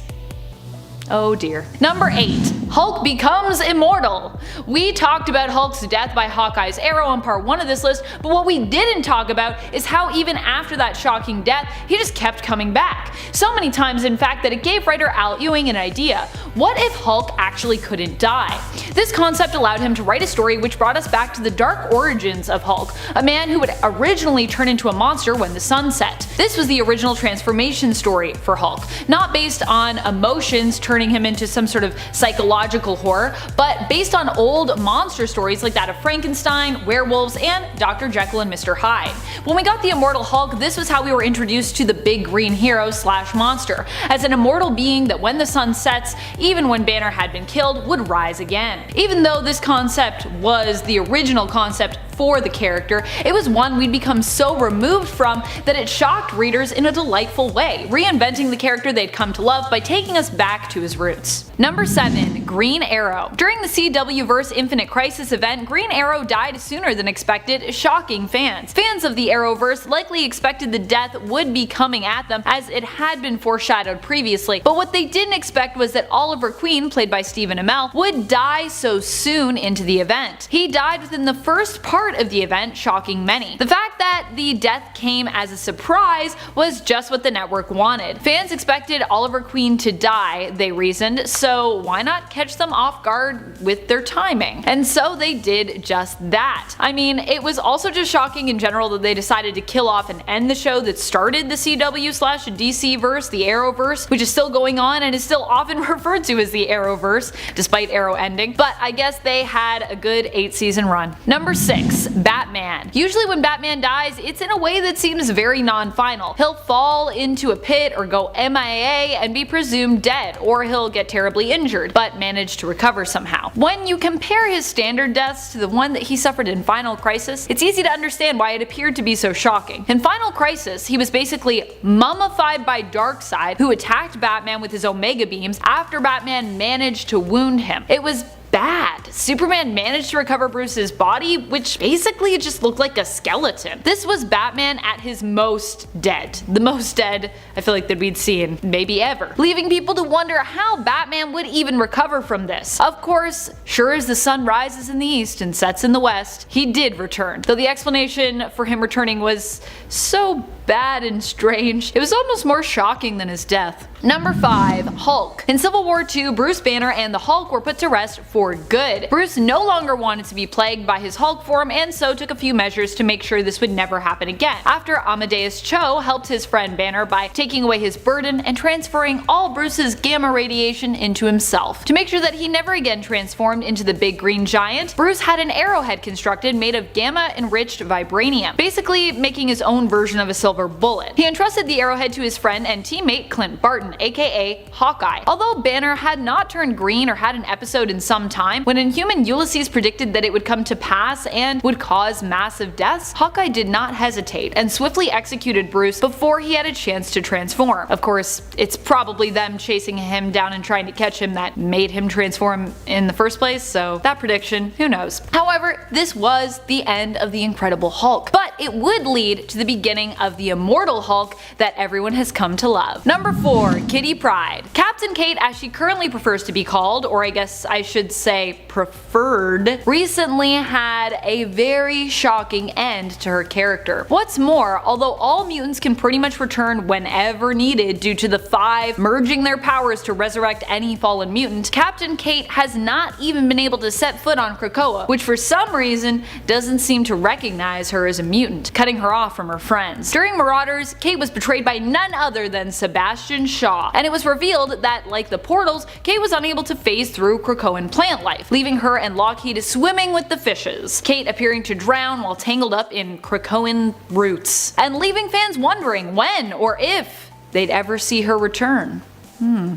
Oh dear. Number 8. Hulk becomes immortal. We talked about Hulk's death by Hawkeye's arrow on part 1 of this list, but what we didn't talk about is how even after that shocking death, he just kept coming back. So many times in fact that it gave writer Al Ewing an idea. What if Hulk actually couldn't die? This concept allowed him to write a story which brought us back to the dark origins of Hulk, a man who would originally turn into a monster when the sun set. This was the original transformation story for Hulk, not based on emotions turning him into some sort of psychological horror, but based on old monster stories like that of Frankenstein, werewolves, and Dr. Jekyll and Mr. Hyde. When we got the immortal Hulk, this was how we were introduced to the big green hero slash monster, as an immortal being that when the sun sets, even when Banner had been killed, would rise again. Even though this concept was the original concept for the character, it was one we'd become so removed from that it shocked readers in a delightful way, reinventing the character they'd come to love by taking us back to his roots. Number 7. Green Arrow. During the CW-verse Infinite Crisis event, Green Arrow died sooner than expected, shocking fans. Fans of the Arrowverse likely expected the death would be coming at them, as it had been foreshadowed previously, but what they didn't expect was that Oliver Queen, played by Stephen Amell, would die so soon into the event. He died within the first part of the event, shocking many. The fact that the death came as a surprise was just what the network wanted. Fans expected Oliver Queen to die, they reasoned, so why not catch them off guard with their timing? And so they did just that. I mean, it was also just shocking in general that they decided to kill off and end the show that started the CW/DC verse, the Arrowverse, which is still going on and is still often referred to as the Arrowverse, despite Arrow ending, but I guess they had a good 8-season run. Number 6. Batman. Usually when Batman dies, it's in a way that seems very non-final. He'll fall into a pit or go MIA and be presumed dead, or he'll get terribly injured, but manage to recover somehow. When you compare his standard deaths to the one that he suffered in Final Crisis, it's easy to understand why it appeared to be so shocking. In Final Crisis, he was basically mummified by Darkseid, who attacked Batman with his Omega beams after Batman managed to wound him. It was bad. Superman managed to recover Bruce's body, which basically just looked like a skeleton. This was Batman at his most dead. The most dead I feel like that we'd seen maybe ever, leaving people to wonder how Batman would even recover from this. Of course, sure as the sun rises in the east and sets in the west, he did return, though the explanation for him returning was so bad and strange, it was almost more shocking than his death. Number 5. Hulk. In Civil War II, Bruce Banner and the Hulk were put to rest for good. Bruce no longer wanted to be plagued by his Hulk form, and so took a few measures to make sure this would never happen again. After Amadeus Cho helped his friend Banner by taking away his burden and transferring all Bruce's gamma radiation into himself. To make sure that he never again transformed into the big green giant, Bruce had an arrowhead constructed made of gamma-enriched vibranium, basically making his own version of a silver bullet. He entrusted the arrowhead to his friend and teammate Clint Barton, aka Hawkeye. Although Banner had not turned green or had an episode in some time, when in When human Ulysses predicted that it would come to pass and would cause massive deaths, Hawkeye did not hesitate and swiftly executed Bruce before he had a chance to transform. Of course, it's probably them chasing him down and trying to catch him that made him transform in the first place, so that prediction, who knows. However, this was the end of the Incredible Hulk, but it would lead to the beginning of the Immortal Hulk that everyone has come to love. Number 4. Kitty Pryde. Captain Kate, as she currently prefers to be called, or I guess I should say preferred, recently had a very shocking end to her character. What's more, although all mutants can pretty much return whenever needed due to the 5 merging their powers to resurrect any fallen mutant, Captain Kate has not even been able to set foot on Krakoa, which for some reason doesn't seem to recognize her as a mutant, cutting her off from her friends. During Marauders, Kate was betrayed by none other than Sebastian Shaw, and it was revealed that, like the portals, Kate was unable to phase through Krakoan plant life, leaving her and Lockheed swimming with the fishes, Kate appearing to drown while tangled up in Krakoan roots, and leaving fans wondering when or if they'd ever see her return.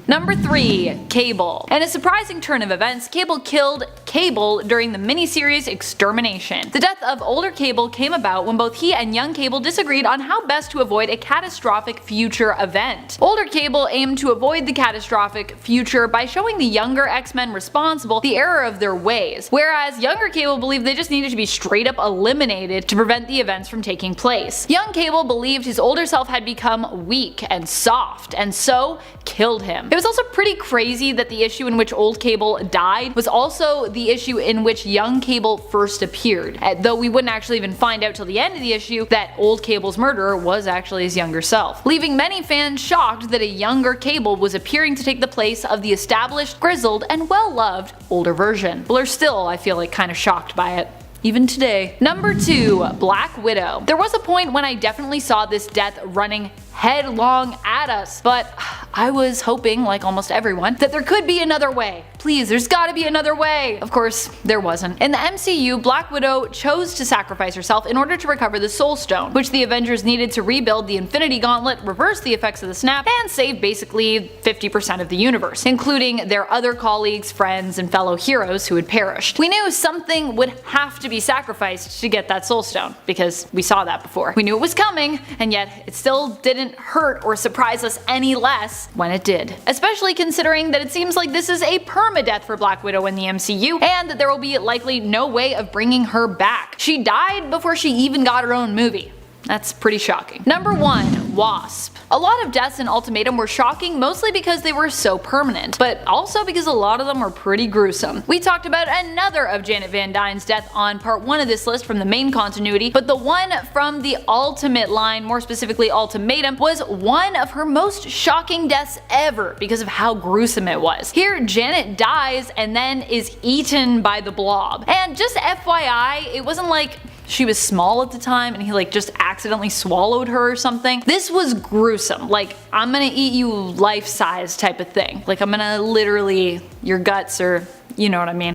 Number 3. Cable. In a surprising turn of events, Cable killed Cable during the miniseries Extermination. The death of older Cable came about when both he and young Cable disagreed on how best to avoid a catastrophic future event. Older Cable aimed to avoid the catastrophic future by showing the younger X-Men responsible the error of their ways, whereas younger Cable believed they just needed to be straight up eliminated to prevent the events from taking place. Young Cable believed his older self had become weak and soft, and so killed him. It was also pretty crazy that the issue in which old Cable died was also the issue in which young Cable first appeared, though we wouldn't actually even find out till the end of the issue that old Cable's murderer was actually his younger self, leaving many fans shocked that a younger Cable was appearing to take the place of the established, grizzled, and well-loved older version. People are still, I feel like, kind of shocked by it. Even today. Number 2. Black Widow. There was a point when I definitely saw this death running headlong at us, but I was hoping, like almost everyone, that there could be another way. Please, there's gotta be another way. Of course, there wasn't. In the MCU, Black Widow chose to sacrifice herself in order to recover the Soul Stone, which the Avengers needed to rebuild the Infinity Gauntlet, reverse the effects of the snap, and save basically 50% of the universe, including their other colleagues, friends, and fellow heroes who had perished. We knew something would have to be sacrificed to get that Soul Stone, because we saw that before. We knew it was coming, and yet it still didn't hurt or surprise us any less when it did. Especially considering that it seems like this is a permadeath for Black Widow in the MCU, and that there will be likely no way of bringing her back. She died before she even got her own movie. That's pretty shocking. Number 1. Wasp. A lot of deaths in Ultimatum were shocking, mostly because they were so permanent, but also because a lot of them were pretty gruesome. We talked about another of Janet Van Dyne's death on part 1 of this list from the main continuity, but the one from the Ultimate line, more specifically Ultimatum, was one of her most shocking deaths ever because of how gruesome it was. Here, Janet dies and then is eaten by the Blob. And just FYI, it wasn't like she was small at the time and he like just accidentally swallowed her or something. This was gruesome. Like, I'm gonna eat you life size type of thing. Like, I'm gonna literally, your guts, or you know what I mean.